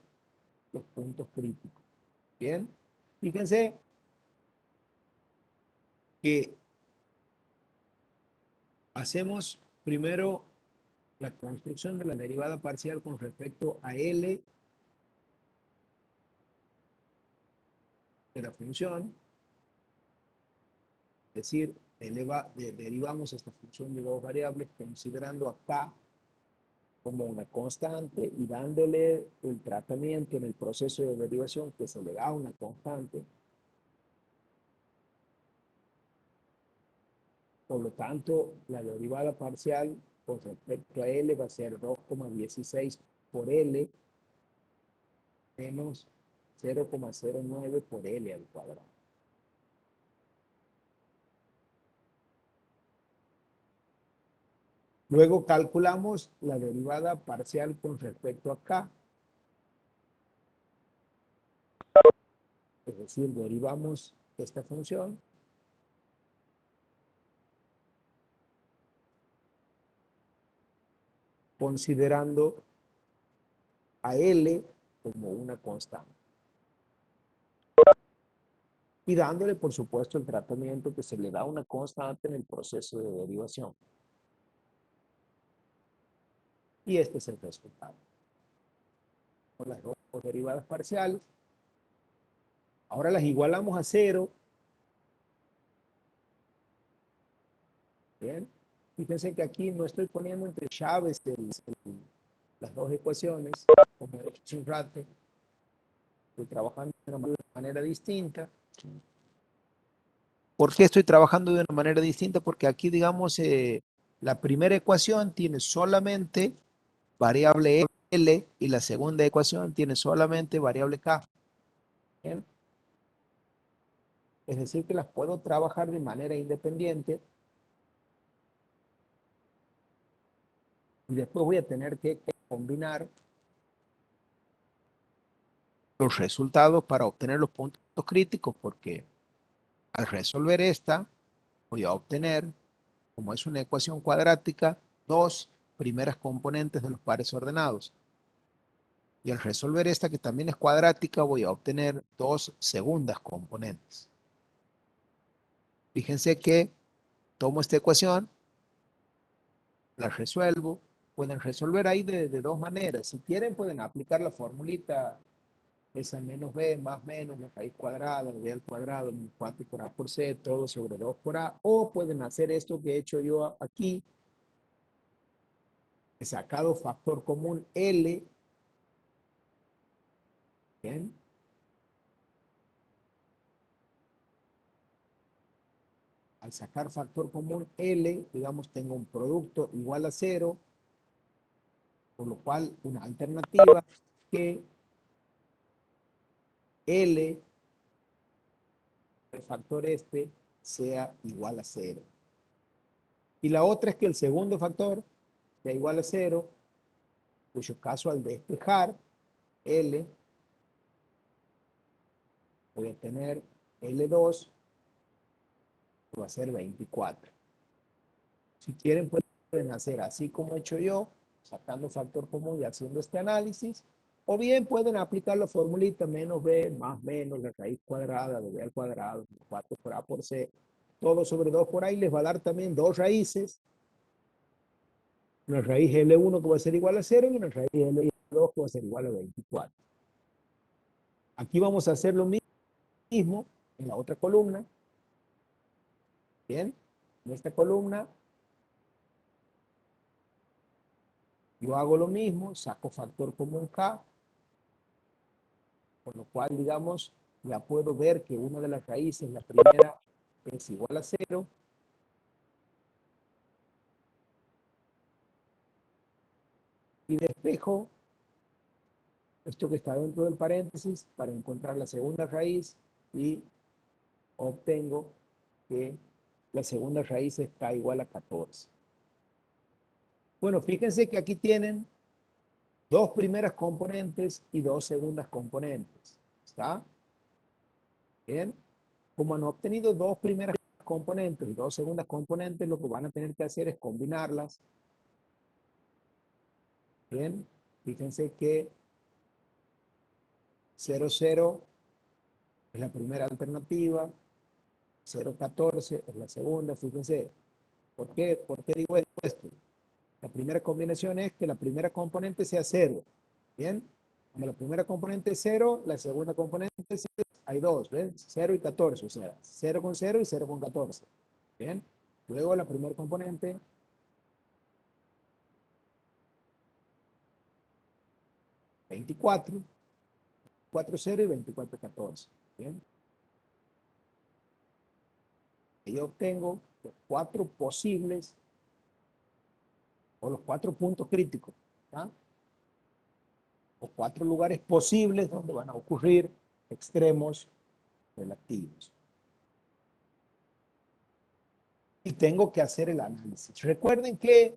[SPEAKER 1] los puntos críticos. Bien, fíjense que hacemos primero la construcción de la derivada parcial con respecto a L de la función, es decir, derivamos esta función de dos variables considerando a K como una constante y dándole el tratamiento en el proceso de derivación que se le da a una constante. Por lo tanto, la derivada parcial con respecto a L va a ser 2,16 por L menos 0,09 por L al cuadrado. Luego calculamos la derivada parcial con respecto a K. Es decir, derivamos esta función considerando a L como una constante. Y dándole, por supuesto, el tratamiento que se le da a una constante en el proceso de derivación. Y este es el resultado. Con las dos derivadas parciales. Ahora las igualamos a cero. Bien. Fíjense que aquí no estoy poniendo entre llaves las dos ecuaciones, como he hecho hace un rato. Estoy trabajando de una manera distinta. ¿Por qué estoy trabajando de una manera distinta? Porque aquí, digamos, la primera ecuación tiene solamente variable L y la segunda ecuación tiene solamente variable K. ¿Bien? Es decir, que las puedo trabajar de manera independiente y después voy a tener que combinar los resultados para obtener los puntos críticos, porque al resolver esta voy a obtener, como es una ecuación cuadrática, dos primeras componentes de los pares ordenados. Y al resolver esta, que también es cuadrática, voy a obtener dos segundas componentes. Fíjense que tomo esta ecuación, la resuelvo. Pueden resolver ahí de dos maneras. Si quieren, pueden aplicar la formulita esa menos b más menos la raíz cuadrada de b al cuadrado, 4 por a por c, todo sobre 2 por a. O pueden hacer esto que he hecho yo aquí. He sacado factor común L. Bien. Al sacar factor común L, digamos, tengo un producto igual a 0, por lo cual una alternativa que L, el factor este, sea igual a 0. Y la otra es que el segundo factor sea igual a 0, cuyo caso al despejar L, voy a tener L2, que va a ser 24. Si quieren, pueden hacer así como he hecho yo, sacando factor común y haciendo este análisis, o bien pueden aplicar la formulita menos b más menos la raíz cuadrada de b al cuadrado, 4 por a por c, todo sobre 2 por a, y les va a dar también dos raíces, una raíz L1 que va a ser igual a 0 y una raíz L2 que va a ser igual a 24. Aquí vamos a hacer lo mismo en la otra columna. Bien, en esta columna yo hago lo mismo, saco factor común K, por lo cual, digamos, ya puedo ver que una de las raíces, la primera, es igual a 0. Y despejo esto que está dentro del paréntesis para encontrar la segunda raíz y obtengo que la segunda raíz está igual a 14. Bueno, fíjense que aquí tienen dos primeras componentes y dos segundas componentes. ¿Está? Bien. Como han obtenido dos primeras componentes y dos segundas componentes, lo que van a tener que hacer es combinarlas. Bien. Fíjense que 0, 0 es la primera alternativa, 0, 14 es la segunda. Fíjense, ¿por qué digo esto? La primera combinación es que la primera componente sea 0. ¿Bien? Cuando la primera componente es 0, la segunda componente es 0. Hay dos, ¿ven? 0 y 14, o sea, 0 con 0 y 0 con 14. ¿Bien? Luego la primera componente 24, 4, 0 y 24, 14. ¿Bien? Y yo obtengo los 4 posibles o los 4 puntos críticos, ¿tá? O 4 lugares posibles donde van a ocurrir extremos relativos. Y tengo que hacer el análisis. Recuerden que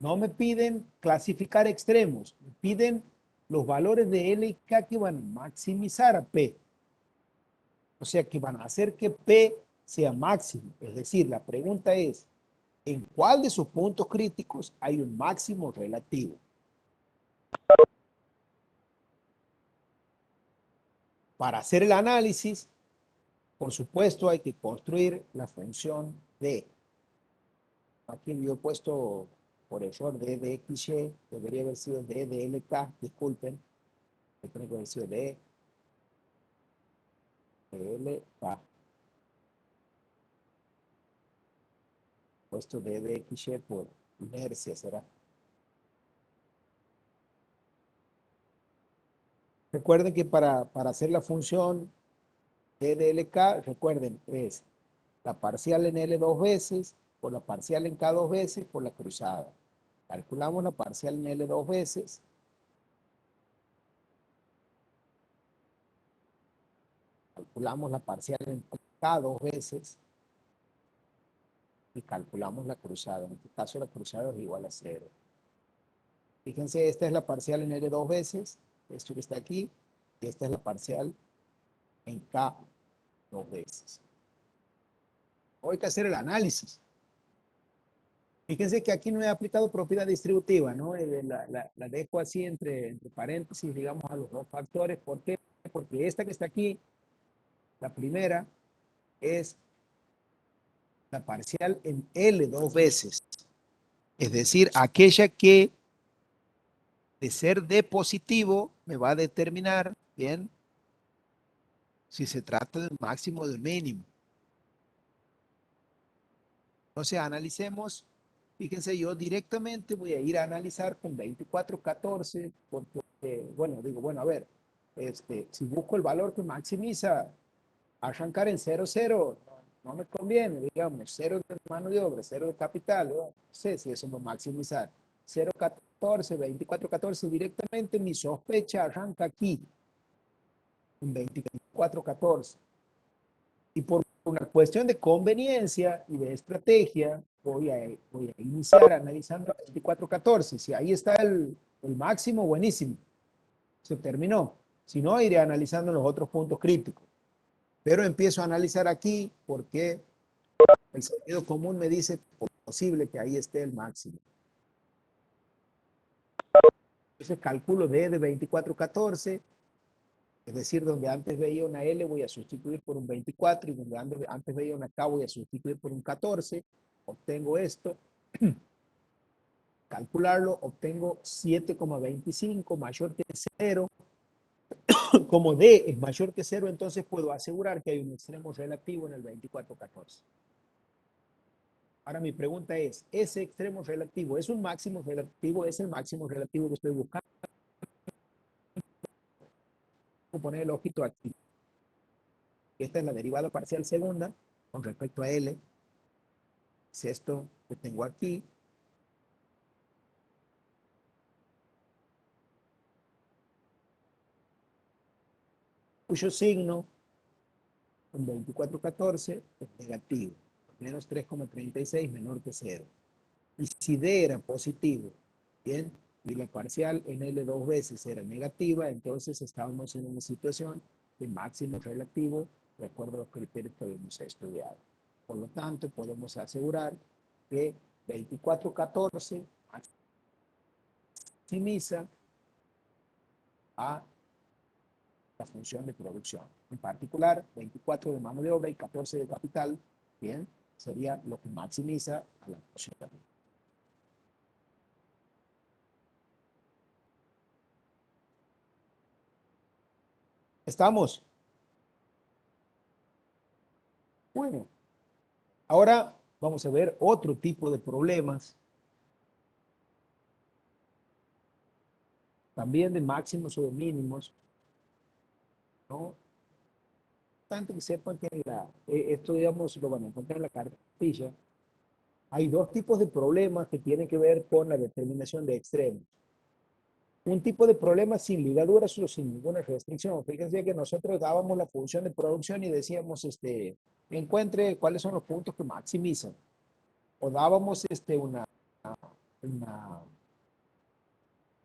[SPEAKER 1] no me piden clasificar extremos, me piden los valores de L y K que van a maximizar a P. O sea, que van a hacer que P sea máximo. Es decir, la pregunta es, ¿en cuál de sus puntos críticos hay un máximo relativo? Para hacer el análisis, por supuesto, hay que construir la función D. Aquí yo he puesto por error D de XY, debería haber sido D de LK, disculpen, tengo que haber sido D de LK. Puesto D de XY por inercia será. Recuerden que para hacer la función D de LK, recuerden, es la parcial en L dos veces, por la parcial en K dos veces, por la cruzada. Calculamos la parcial en L dos veces. Calculamos la parcial en K dos veces. Y calculamos la cruzada. En este caso, la cruzada es igual a 0. Fíjense, esta es la parcial en L dos veces. Esto que está aquí. Y esta es la parcial en K dos veces. Hoy hay que hacer el análisis. Fíjense que aquí no he aplicado propiedad distributiva, ¿no? La dejo así entre paréntesis, digamos, a los dos factores. ¿Por qué? Porque esta que está aquí, la primera, es la parcial en L dos veces. Es decir, aquella que de ser D positivo me va a determinar, ¿bien? Si se trata del máximo o del mínimo. Entonces, analicemos. Fíjense, yo directamente voy a ir a analizar con 2414, porque, bueno, digo, bueno, a ver, si busco el valor que maximiza, arrancar en 0, 0, no me conviene, digamos, 0 de mano de obra, 0 de capital, ¿no? No sé si eso va a maximizar. 0, 14, 24, 14, directamente mi sospecha arranca aquí, en 24, 14. Y por una cuestión de conveniencia y de estrategia, voy a iniciar analizando 24-14. Si ahí está el máximo, buenísimo. Se terminó. Si no, iré analizando los otros puntos críticos. Pero empiezo a analizar aquí porque el sentido común me dice posible que ahí esté el máximo. Entonces calculo D de 24-14. Es decir, donde antes veía una L voy a sustituir por un 24 y donde antes veía una K voy a sustituir por un 14. Obtengo esto. Calcularlo, obtengo 7,25 mayor que 0. Como D es mayor que 0, entonces puedo asegurar que hay un extremo relativo en el 24,14. Ahora mi pregunta es, ¿ese extremo relativo es un máximo relativo? ¿Es el máximo relativo que estoy buscando? Voy a poner el ojito aquí. Esta es la derivada parcial segunda con respecto a L. Es esto que tengo aquí. Cuyo signo en 24,14 es negativo. Menos 3,36 menor que 0. Y si D era positivo, bien, y la parcial en L dos veces era negativa, entonces estábamos en una situación de máximo relativo de acuerdo a los criterios que habíamos estudiado. Por lo tanto, podemos asegurar que 24,14 maximiza a la función de producción. En particular, 24 de mano de obra y 14 de capital, bien, sería lo que maximiza a la función. ¿Estamos? Bueno, ahora vamos a ver otro tipo de problemas, también de máximos o de mínimos, ¿no? Tanto que sepan que esto, digamos, lo van a encontrar en la cartilla. Hay dos tipos de problemas que tienen que ver con la determinación de extremos. Un tipo de problema sin ligaduras o sin ninguna restricción. Fíjense que nosotros dábamos la función de producción y decíamos, encuentre cuáles son los puntos que maximizan. O dábamos una,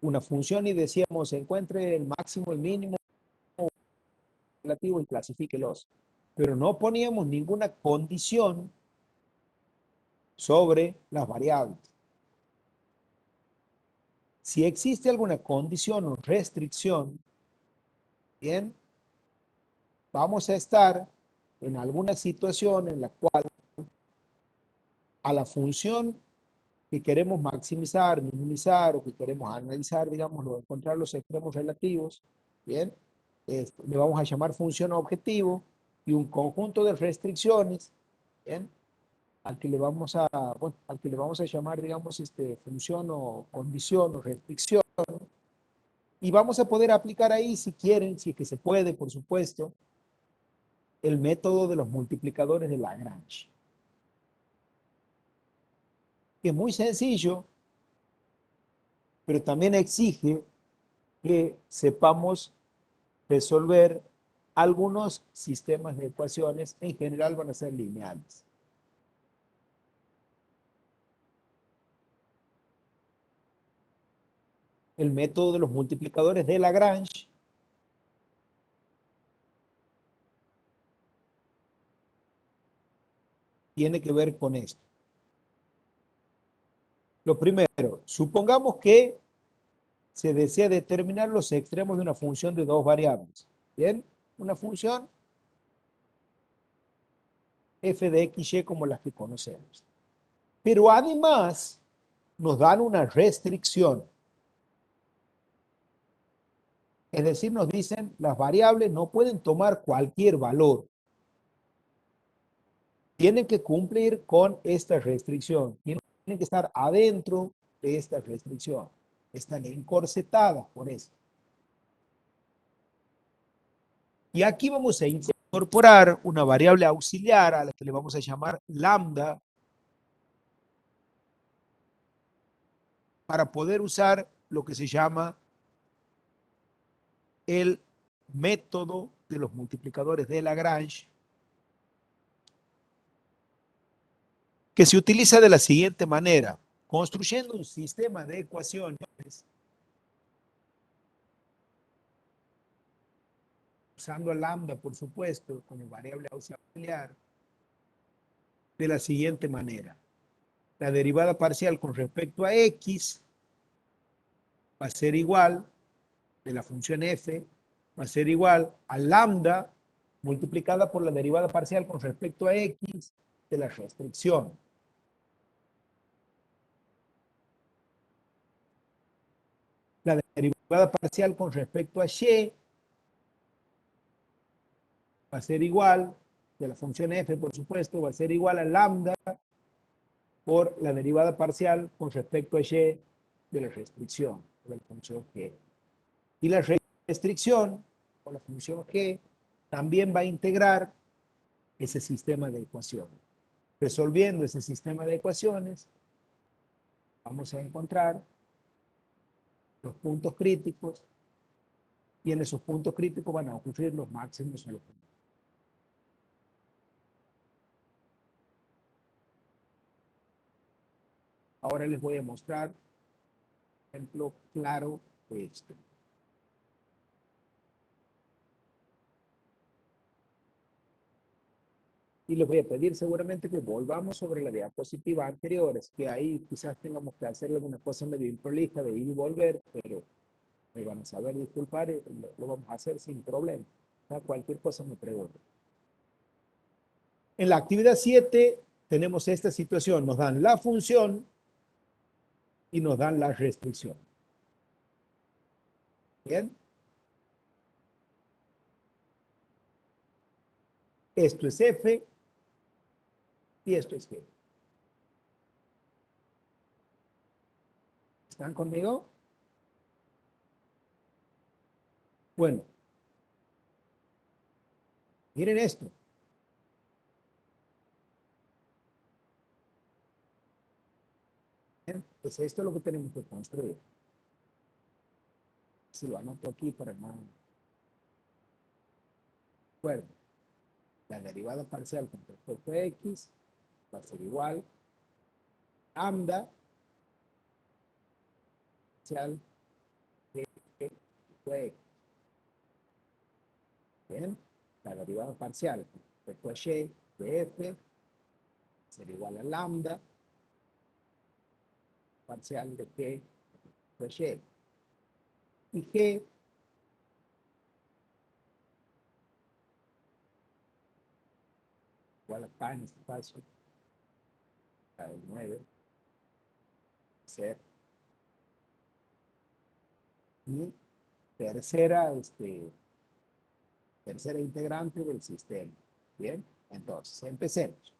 [SPEAKER 1] una función y decíamos, encuentre el máximo, el mínimo, relativo y clasifíquelos. Pero no poníamos ninguna condición sobre las variables. Si existe alguna condición o restricción, bien, vamos a estar en alguna situación en la cual a la función que queremos maximizar, minimizar o que queremos analizar, digamos, encontrar los extremos relativos, bien, le vamos a llamar función objetivo y un conjunto de restricciones, bien, bueno, al que le vamos a llamar, digamos, función o condición o restricción. Y vamos a poder aplicar ahí, si quieren, si es que se puede, por supuesto, el método de los multiplicadores de Lagrange, que es muy sencillo, pero también exige que sepamos resolver algunos sistemas de ecuaciones. En general van a ser lineales. El método de los multiplicadores de Lagrange tiene que ver con esto. Lo primero, supongamos que se desea determinar los extremos de una función de dos variables. ¿Bien? Una función f de x, y como las que conocemos. Pero además nos dan una restricción. Es decir, nos dicen las variables no pueden tomar cualquier valor. Tienen que cumplir con esta restricción. Tienen que estar adentro de esta restricción. Están encorsetadas por eso. Y aquí vamos a incorporar una variable auxiliar a la que le vamos a llamar lambda para poder usar lo que se llama el método de los multiplicadores de Lagrange, que se utiliza de la siguiente manera, construyendo un sistema de ecuaciones usando lambda, por supuesto, como variable auxiliar, de la siguiente manera. La derivada parcial con respecto a x va a ser igual, de la función f, va a ser igual a lambda multiplicada por la derivada parcial con respecto a x de la restricción. La derivada parcial con respecto a y va a ser igual, de la función f, por supuesto, va a ser igual a lambda por la derivada parcial con respecto a y de la restricción, de la función g. Y la restricción, o la función g, también va a integrar ese sistema de ecuaciones. Resolviendo ese sistema de ecuaciones, vamos a encontrar los puntos críticos y en esos puntos críticos van a ocurrir los máximos y los mínimos. Ahora les voy a mostrar un ejemplo claro de esto. Y les voy a pedir seguramente que volvamos sobre la diapositiva anterior, es que ahí quizás tengamos que hacer alguna cosa medio improlija de ir y volver, pero me van a saber disculpar y lo vamos a hacer sin problema. O sea, cualquier cosa me pregunten. En la actividad 7 tenemos esta situación, nos dan la función y nos dan la restricción. ¿Bien? esto es F y esto es G. ¿Están conmigo? Bueno, miren esto. ¿Bien? Pues esto es lo que tenemos que construir. Si lo anoto aquí para más. Bueno, la derivada parcial con respecto a X va a ser igual lambda parcial de X. Bien, la derivada parcial con respecto a Y de F será igual a lambda parcial de G de Y. Y G igual acá en este caso, la del 9, ser y tercera, tercera integrante del sistema. Bien, entonces empecemos.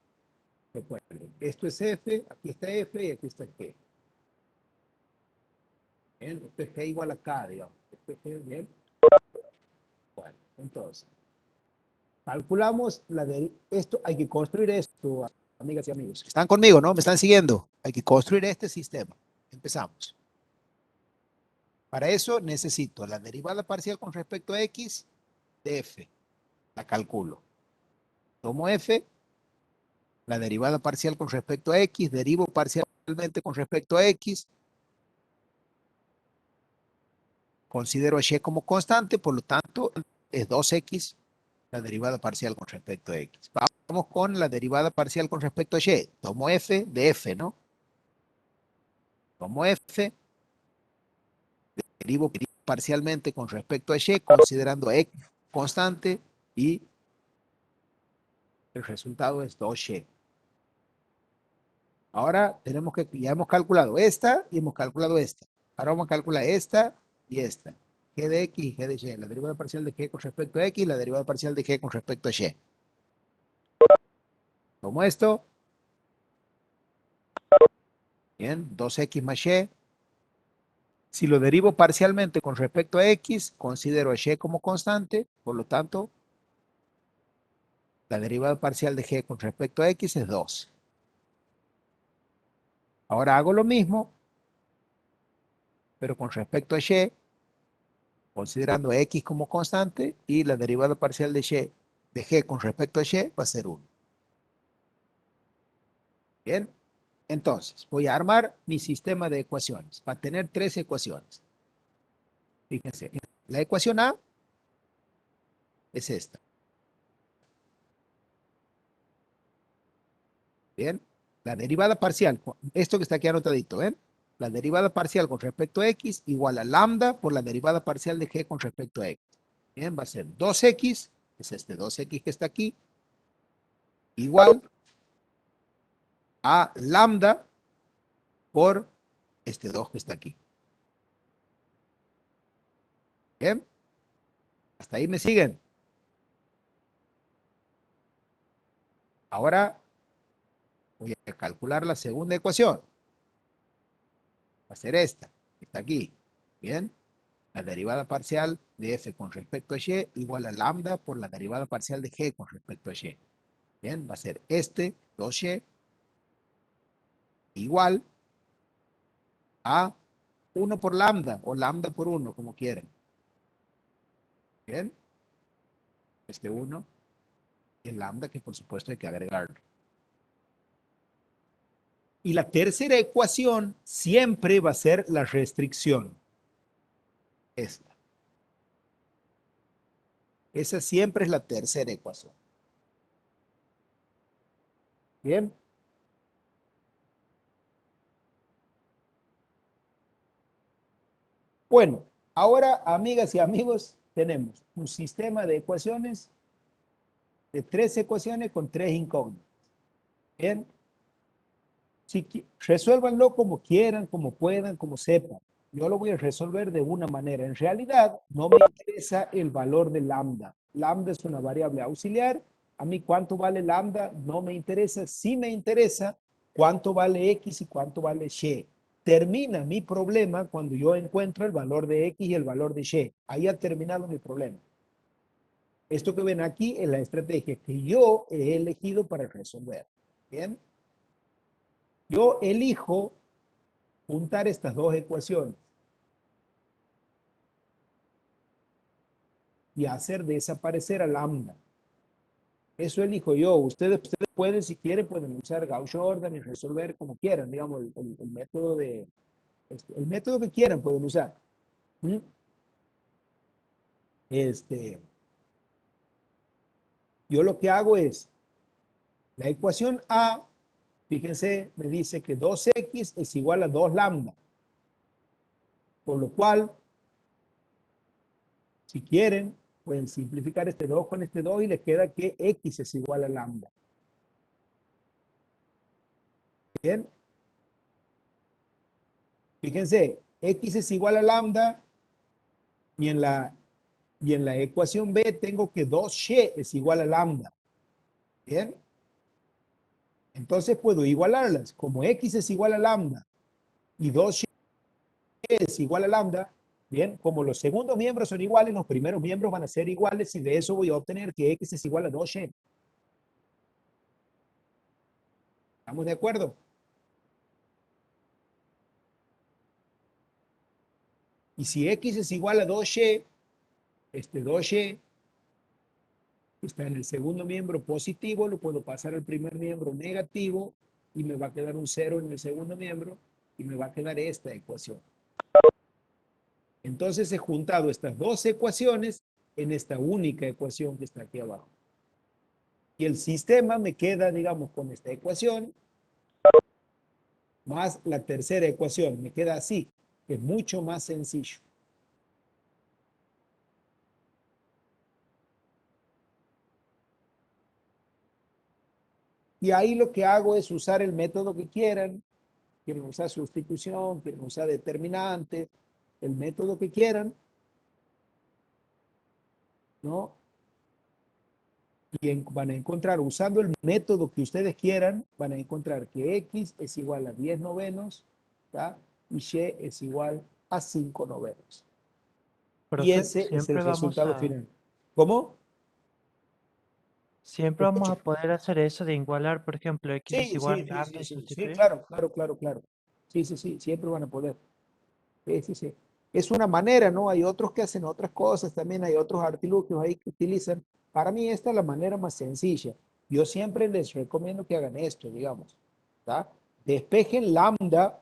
[SPEAKER 1] Recuerden, esto es F, aquí está F y aquí está G. Bien, esto es G igual a K, digamos. Esto es G, bien. Bueno, entonces, calculamos la de esto, hay que construir esto, amigas y amigos. ¿Están conmigo, no? ¿Me están siguiendo? Hay que construir este sistema. Empezamos. Para eso necesito la derivada parcial con respecto a X de F. La calculo. Tomo F, la derivada parcial con respecto a X, derivo parcialmente con respecto a X, considero a Y como constante, por lo tanto es 2X la derivada parcial con respecto a X. Vamos con la derivada parcial con respecto a Y. Tomo F de F, ¿no? Tomo F, derivo parcialmente con respecto a Y, considerando a X constante y el resultado es 2Y. Ahora tenemos que, ya hemos calculado esta y hemos calculado esta. Ahora vamos a calcular esta y esta. G de X y G de Y. La derivada parcial de G con respecto a X y la derivada parcial de G con respecto a Y. Como esto. Bien, 2X más Y. Si lo derivo parcialmente con respecto a X, considero a Y como constante. Por lo tanto, la derivada parcial de G con respecto a X es 2. Ahora hago lo mismo, pero con respecto a Y, considerando a X como constante y la derivada parcial de Y de G con respecto a Y va a ser 1. Bien, entonces voy a armar mi sistema de ecuaciones. Va a tener 3 ecuaciones. Fíjense, la ecuación A es esta. Bien, la derivada parcial, esto que está aquí anotadito, ¿ven? La derivada parcial con respecto a X igual a lambda por la derivada parcial de G con respecto a X. Bien, va a ser 2X, es este 2X que está aquí, igual a lambda por este 2 que está aquí. Bien, hasta ahí me siguen. Ahora voy a calcular la segunda ecuación. Va a ser esta, que está aquí. Bien, la derivada parcial de F con respecto a Y igual a lambda por la derivada parcial de G con respecto a Y. Bien, va a ser este 2Y igual a 1 por lambda o lambda por 1, como quieran. Bien, este 1 y el lambda que por supuesto hay que agregarlo. Y la tercera ecuación siempre va a ser la restricción. Esta. Esa siempre es la tercera ecuación. Bien. Bueno, ahora, amigas y amigos, tenemos un sistema de ecuaciones de 3 ecuaciones con 3 incógnitas. Bien. Si resuélvanlo como quieran, como puedan, como sepan. Yo lo voy a resolver de una manera. En realidad, no me interesa el valor de lambda. Lambda es una variable auxiliar A mí cuánto vale lambda no me interesa, sí me interesa cuánto vale X y cuánto vale Y. Termina mi problema cuando yo encuentro el valor de X y el valor de Y. Ahí ha terminado mi problema. Esto que ven aquí es la estrategia que yo he elegido para resolver. Bien. Yo elijo juntar estas dos ecuaciones y hacer desaparecer a lambda. Eso elijo yo. Ustedes pueden, si quieren, pueden usar Gauss-Jordan y resolver como quieran, digamos, el método de, el método que quieran pueden usar. ¿Mm? Este, yo lo que hago es, la ecuación A, fíjense, me dice que 2x es igual a 2 lambda. Por lo cual, si quieren, pueden simplificar este 2 con este 2 y les queda que x es igual a lambda. Bien. Fíjense, x es igual a lambda y en la ecuación B tengo que 2y es igual a lambda. Bien. Entonces puedo igualarlas. Como x es igual a lambda y 2y es igual a lambda, bien, como los segundos miembros son iguales, los primeros miembros van a ser iguales y de eso voy a obtener que x es igual a 2y. ¿Estamos de acuerdo? Y si x es igual a 2y, este 2y está en el segundo miembro positivo, lo puedo pasar al primer miembro negativo y me va a quedar un 0 en el segundo miembro y me va a quedar esta ecuación. Entonces he juntado estas dos ecuaciones en esta única ecuación que está aquí abajo. Y el sistema me queda, digamos, con esta ecuación más la tercera ecuación. Me queda así, que es mucho más sencillo. Y ahí lo que hago es usar el método que quieran. Quieren usar sustitución, quieren usar determinante, el método que quieran, ¿no? Y van a encontrar, usando el método que ustedes quieran, van a encontrar que x es igual a 10 novenos, ¿tá? Y y es igual a 5 novenos. Y
[SPEAKER 3] Profe,
[SPEAKER 1] ese es el resultado final. ¿Cómo?
[SPEAKER 3] siempre
[SPEAKER 1] ¿Me
[SPEAKER 3] vamos
[SPEAKER 1] escucho?
[SPEAKER 3] a poder hacer eso de igualar, por ejemplo, x es
[SPEAKER 1] Sí,
[SPEAKER 3] igual
[SPEAKER 1] sí,
[SPEAKER 3] a
[SPEAKER 1] sí,
[SPEAKER 3] lambda
[SPEAKER 1] sí,
[SPEAKER 3] y
[SPEAKER 1] sí, sí,
[SPEAKER 3] sustituir.
[SPEAKER 1] claro, claro, claro, claro. Sí, sí, sí, siempre van a poder. Sí, sí, sí. Es una manera, ¿no? Hay otros que hacen otras cosas, también hay otros artilugios ahí que utilizan. Para mí esta es la manera más sencilla. Yo siempre les recomiendo que hagan esto, digamos. ¿Tá? Despejen lambda,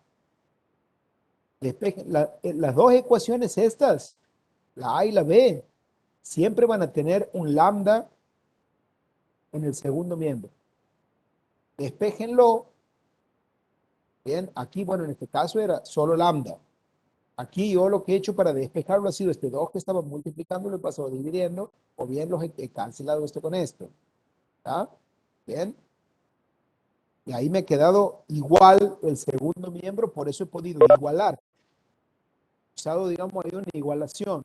[SPEAKER 1] despejen las dos ecuaciones estas, la A y la B, siempre van a tener un lambda en el segundo miembro. Despejenlo. Bien, aquí, bueno, en este caso era solo lambda. Aquí yo lo que he hecho para despejarlo ha sido este 2 que estaba multiplicando, lo he pasado dividiendo, o bien los he cancelado esto con esto. ¿Está? Bien. Y ahí me ha quedado igual el segundo miembro, por eso he podido igualar. He usado, digamos, ahí una igualación.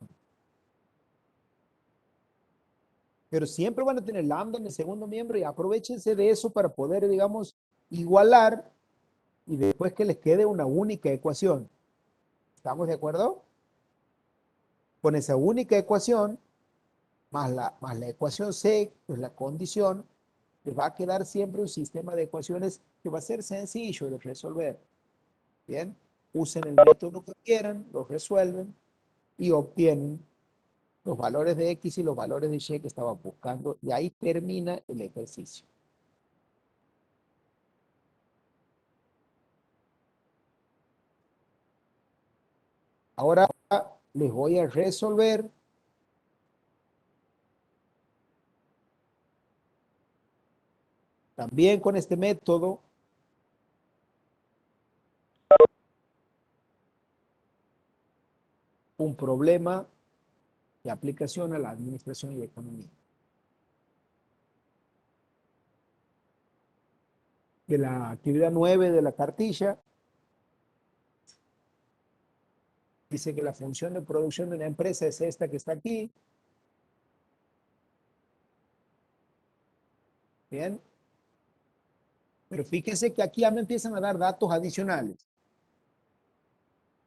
[SPEAKER 1] Pero siempre van a tener lambda en el segundo miembro y aprovechense de eso para poder, digamos, igualar y después que les quede una única ecuación. ¿Estamos de acuerdo? Con esa única ecuación más la ecuación C, pues la condición, les va a quedar siempre un sistema de ecuaciones que va a ser sencillo de resolver. Bien, usen el método que quieran, lo resuelven y obtienen los valores de X y los valores de Y que estaban buscando y ahí termina el ejercicio. Ahora les voy a resolver también con este método un problema de aplicación a la administración y economía. De la actividad 9 de la cartilla, dice que la función de producción de una empresa es esta que está aquí. Bien. Pero fíjense que aquí ya me empiezan a dar datos adicionales.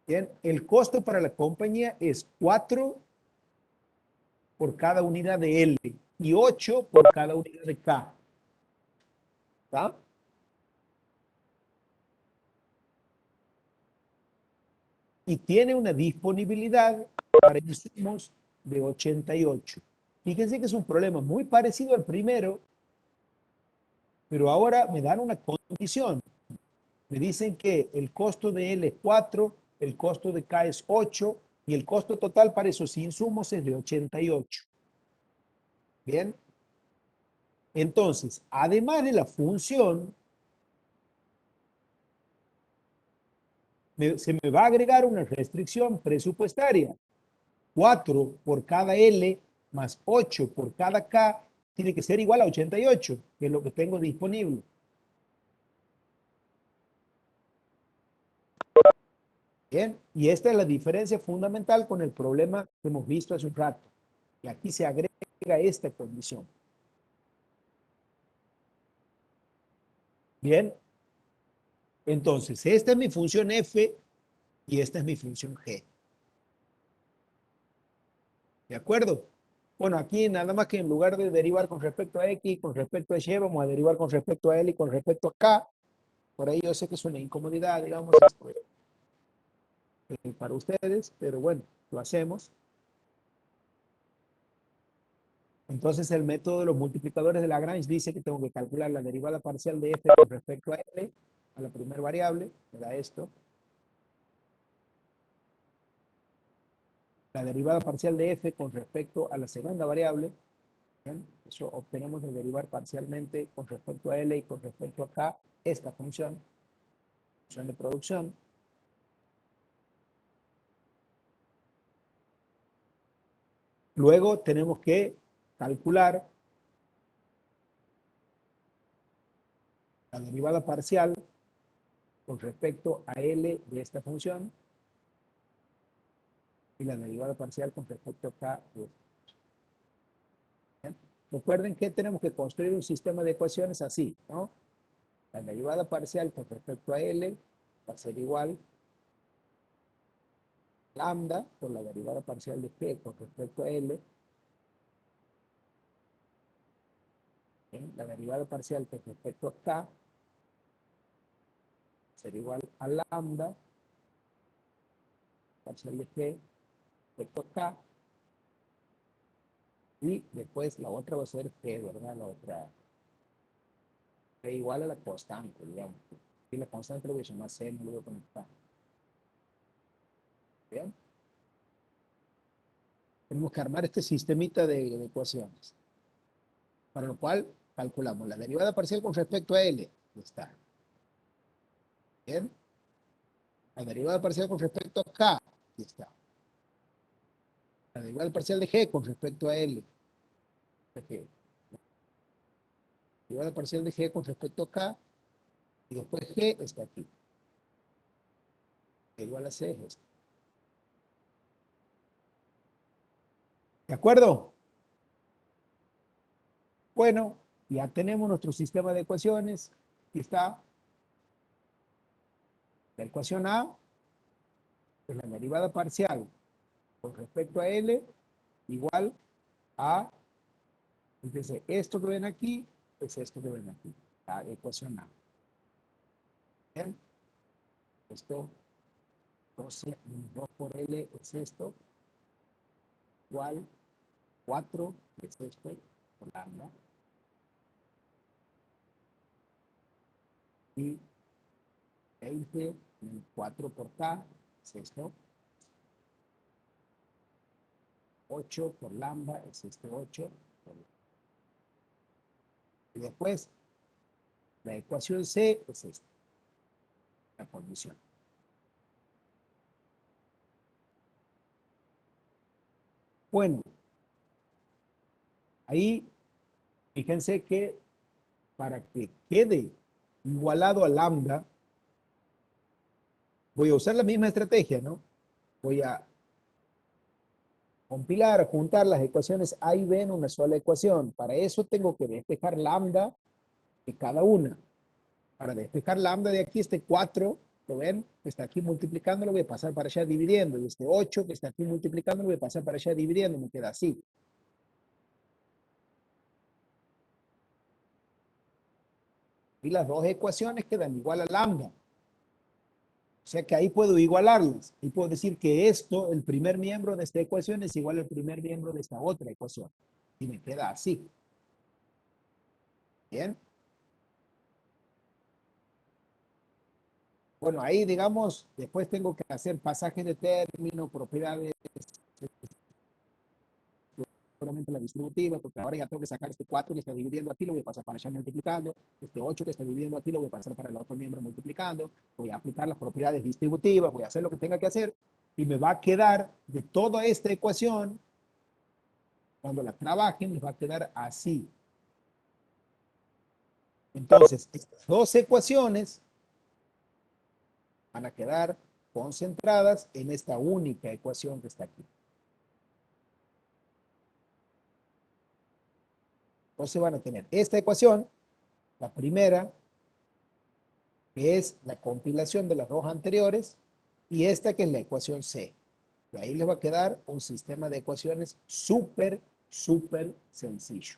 [SPEAKER 1] Bien, el costo para la compañía es 4 por cada unidad de L y 8 por cada unidad de K. ¿Está? Y tiene una disponibilidad para insumos de 88. Fíjense que es un problema muy parecido al primero, pero ahora me dan una condición. Me dicen que el costo de L es 4, el costo de K es 8 y el costo total para esos insumos es de 88. Bien. Entonces, además de la función, se me va a agregar una restricción presupuestaria. 4 por cada L más 8 por cada K tiene que ser igual a 88, que es lo que tengo disponible. Bien, y esta es la diferencia fundamental con el problema que hemos visto hace un rato. Y aquí se agrega esta condición. Bien, entonces esta es mi función f y esta es mi función g. ¿De acuerdo? Bueno, aquí nada más que en lugar de derivar con respecto a x, con respecto a y, vamos a derivar con respecto a l y con respecto a k. Por ahí yo sé que es una incomodidad, digamos, para ustedes, pero bueno, lo hacemos. Entonces el método de los multiplicadores de Lagrange dice que tengo que calcular la derivada parcial de f con respecto a l, a la primera variable, me da esto. La derivada parcial de f con respecto a la segunda variable, ¿bien? Eso obtenemos de derivar parcialmente con respecto a l y con respecto a k esta función de producción. Luego tenemos que calcular la derivada parcial con respecto a L de esta función y la derivada parcial con respecto a K de esta. ¿Bien? Recuerden que tenemos que construir un sistema de ecuaciones así, ¿no? La derivada parcial con respecto a L va a ser igual lambda por la derivada parcial de G con respecto a L. ¿Bien? La derivada parcial con respecto a K será igual a lambda parcial de G respecto a K. Y después la otra va a ser G, ¿verdad? La otra G igual a la constante, digamos. Y la constante lo voy a llamar C, no lo voy a conectar. ¿Bien? Tenemos que armar este sistemita de ecuaciones. Para lo cual calculamos la derivada parcial con respecto a L. Ahí está. ¿Bien? La derivada parcial con respecto a K. Ahí está. La derivada parcial de G con respecto a L. G. La derivada parcial de G con respecto a K. Y después G está aquí. G igual a C es esto. ¿De acuerdo? Bueno, ya tenemos nuestro sistema de ecuaciones. Aquí está. La ecuación A es la derivada parcial con respecto a L igual a, fíjense, esto que ven aquí es esto que ven aquí, la ecuación A. Bien, esto 12 menos 2 por L es esto, igual 4 es esto por lambda. Y 20 menos 4 por K es esto. 8 por lambda es este 8. Y después, la ecuación C es esta, la condición. Bueno, ahí fíjense que para que quede igualado a lambda, voy a usar la misma estrategia, ¿no? Voy a compilar, juntar las ecuaciones A y B en una sola ecuación. Para eso tengo que despejar lambda de cada una. Para despejar lambda de aquí, este 4, ¿lo ven? Que está aquí multiplicando, lo voy a pasar para allá dividiendo. Y este 8 que está aquí multiplicando, lo voy a pasar para allá dividiendo. Me queda así. Y las dos ecuaciones quedan igual a lambda. O sea que ahí puedo igualarlas. Y puedo decir que esto, el primer miembro de esta ecuación es igual al primer miembro de esta otra ecuación. Y me queda así. ¿Bien? Bueno, ahí digamos, después tengo que hacer pasajes de término, propiedades, solamente la distributiva, porque ahora ya tengo que sacar este 4 que está dividiendo aquí, lo voy a pasar para allá multiplicando, este 8 que está dividiendo aquí, lo voy a pasar para el otro miembro multiplicando, voy a aplicar las propiedades distributivas, voy a hacer lo que tenga que hacer, y me va a quedar de toda esta ecuación, cuando la trabajen, les va a quedar así. Entonces, estas dos ecuaciones van a quedar concentradas en esta única ecuación que está aquí. Entonces van a tener esta ecuación, la primera, que es la compilación de las dos anteriores, y esta que es la ecuación C. Y ahí les va a quedar un sistema de ecuaciones súper, súper sencillo.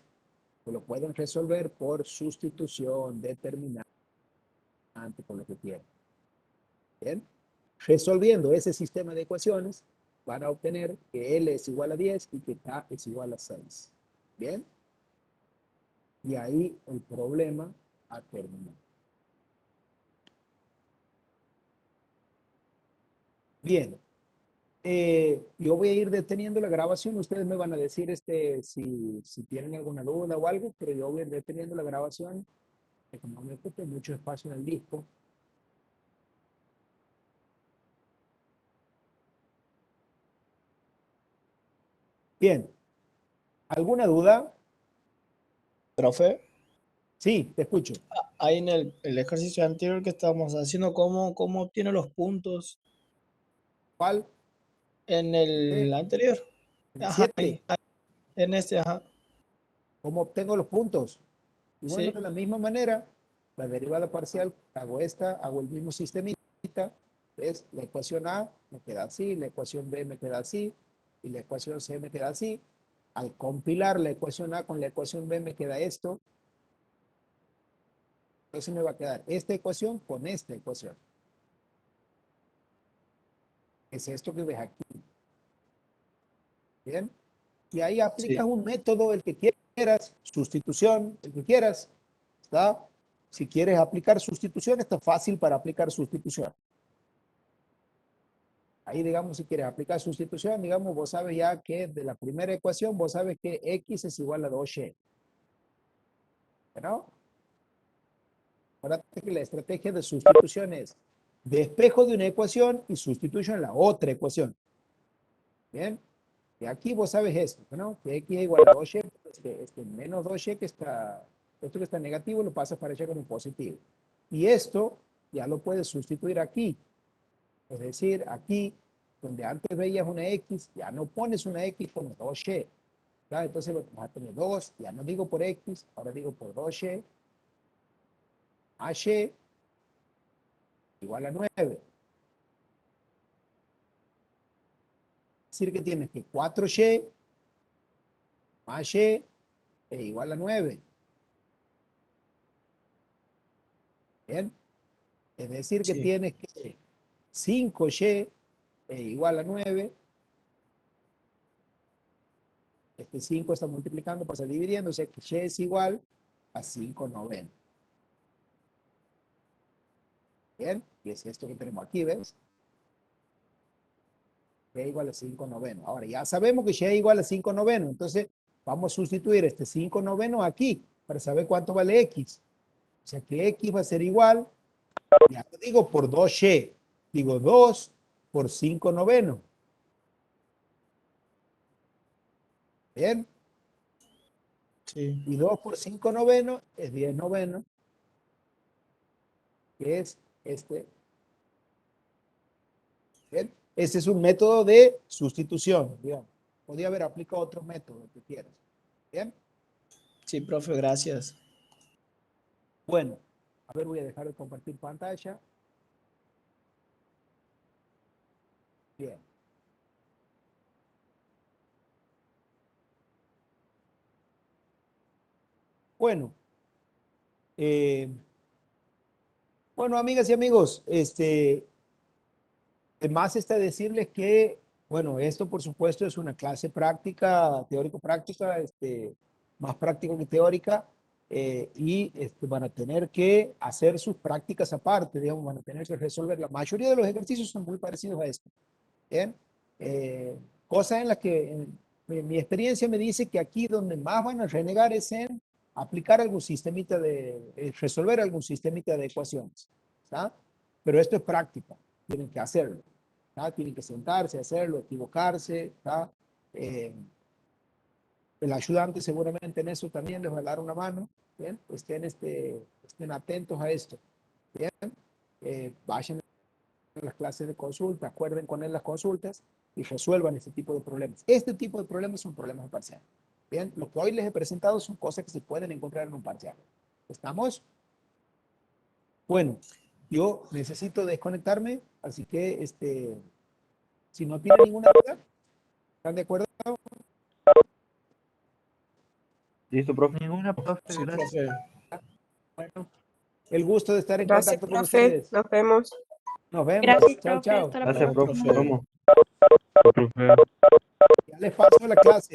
[SPEAKER 1] Que lo pueden resolver por sustitución, determinante, con lo que quieran. Bien. Resolviendo ese sistema de ecuaciones, van a obtener que L es igual a 10 y que K es igual a 6. Bien. Y ahí el problema ha terminado. Bien. Yo voy a ir deteniendo la grabación. Ustedes me van a decir si tienen alguna duda o algo, pero yo voy a ir deteniendo la grabación. Que como me ocupe mucho espacio en el disco. Bien. ¿Alguna duda?
[SPEAKER 4] Profe,
[SPEAKER 1] Sí, te escucho.
[SPEAKER 4] ahí en el ejercicio anterior que estábamos haciendo, ¿cómo obtiene los puntos
[SPEAKER 1] ¿Cuál?
[SPEAKER 4] en el anterior?
[SPEAKER 1] En el
[SPEAKER 4] Ajá,
[SPEAKER 1] 7.
[SPEAKER 4] en este, ajá.
[SPEAKER 1] ¿Cómo obtengo los puntos? Y bueno, de
[SPEAKER 4] Sí,
[SPEAKER 1] la misma manera, la derivada parcial, hago esta, hago el mismo sistemita, es la ecuación A me queda así, la ecuación B me queda así, y la ecuación C me queda así. Al compilar la ecuación A con la ecuación B me queda esto, entonces me va a quedar esta ecuación con esta ecuación. Es esto que ves aquí. Bien. Y ahí aplicas
[SPEAKER 4] sí,
[SPEAKER 1] un método, el que quieras, sustitución, el que quieras. ¿Está? Si quieres aplicar sustitución, está fácil para aplicar sustitución. Ahí, digamos, si quieres aplicar sustitución, digamos, vos sabes ya que de la primera ecuación, vos sabes que x es igual a 2y. ¿No? Acuérdate que la estrategia de sustitución es despejo de una ecuación y sustituyo en la otra ecuación. ¿Bien? Y aquí vos sabes esto, ¿no? Que x es igual a 2y, este menos 2y esto que está negativo lo pasas para allá con un positivo. Y esto ya lo puedes sustituir aquí. Es decir, aquí, donde antes veías una x, ya no pones una x, pones 2y. ¿Ya? Entonces vas a tener 2, ya no digo por x, ahora digo por 2y, más y igual a 9. Es decir, que tienes que 4y más y es igual a 9. ¿Bien? Es decir, que
[SPEAKER 4] sí,
[SPEAKER 1] tienes que 5y es igual a 9. Este 5 está multiplicando, pasa dividiendo, o sea que y es igual a 5 novenos. Bien, y es esto que tenemos aquí, ¿ves? Y igual a 5 novenos. Ahora ya sabemos que y es igual a 5 novenos, entonces vamos a sustituir este 5 novenos aquí para saber cuánto vale x. O sea que x va a ser igual, ya lo digo por 2y, digo 2 por 5 novenos. Bien,
[SPEAKER 4] sí,
[SPEAKER 1] y 2 por 5 novenos es 10 novenos, que es este. Bien, ese es un método de sustitución, digamos. Podría haber aplicado otro método que quieras. Bien.
[SPEAKER 4] sí, profe, gracias.
[SPEAKER 1] Bueno, a ver, voy a dejar de compartir pantalla. Bien. Bueno, bueno, amigas y amigos, además está decirles que, bueno, esto por supuesto es una clase práctica, teórico-práctica, más práctica que teórica, y van a tener que hacer sus prácticas aparte, digamos, van a tener que resolver. La mayoría de los ejercicios son muy parecidos a esto. Bien, cosas en las que mi experiencia me dice que aquí donde más van a renegar es en aplicar algún sistemita resolver algún sistemita de ecuaciones, ¿está? Pero esto es práctica, tienen que hacerlo, ¿está? Tienen que sentarse, hacerlo, equivocarse, ¿está? El ayudante seguramente en eso también les va a dar una mano, ¿bien? Estén atentos a esto, ¿bien? Vayan las clases de consulta, acuerden con él las consultas y resuelvan este tipo de problemas. Este tipo de problemas son problemas parciales. Bien, lo que hoy les he presentado son cosas que se pueden encontrar en un parcial. ¿Estamos? Bueno, yo necesito desconectarme, así que si no tienen ninguna duda, ¿están de acuerdo?
[SPEAKER 5] Listo, profe.
[SPEAKER 3] Ninguna, profe,
[SPEAKER 4] Sí,
[SPEAKER 3] gracias.
[SPEAKER 4] profe.
[SPEAKER 1] Bueno, el gusto de estar en
[SPEAKER 6] Gracias,
[SPEAKER 1] contacto con
[SPEAKER 6] profe.
[SPEAKER 1] ustedes.
[SPEAKER 6] Nos vemos.
[SPEAKER 1] Nos vemos.
[SPEAKER 7] Gracias,
[SPEAKER 1] Chao,
[SPEAKER 7] profe.
[SPEAKER 1] chao.
[SPEAKER 7] Hasta la
[SPEAKER 5] Gracias,
[SPEAKER 7] próxima.
[SPEAKER 5] profe.
[SPEAKER 4] profe.
[SPEAKER 5] Nos vemos.
[SPEAKER 8] Profe.
[SPEAKER 1] Ya les paso la clase.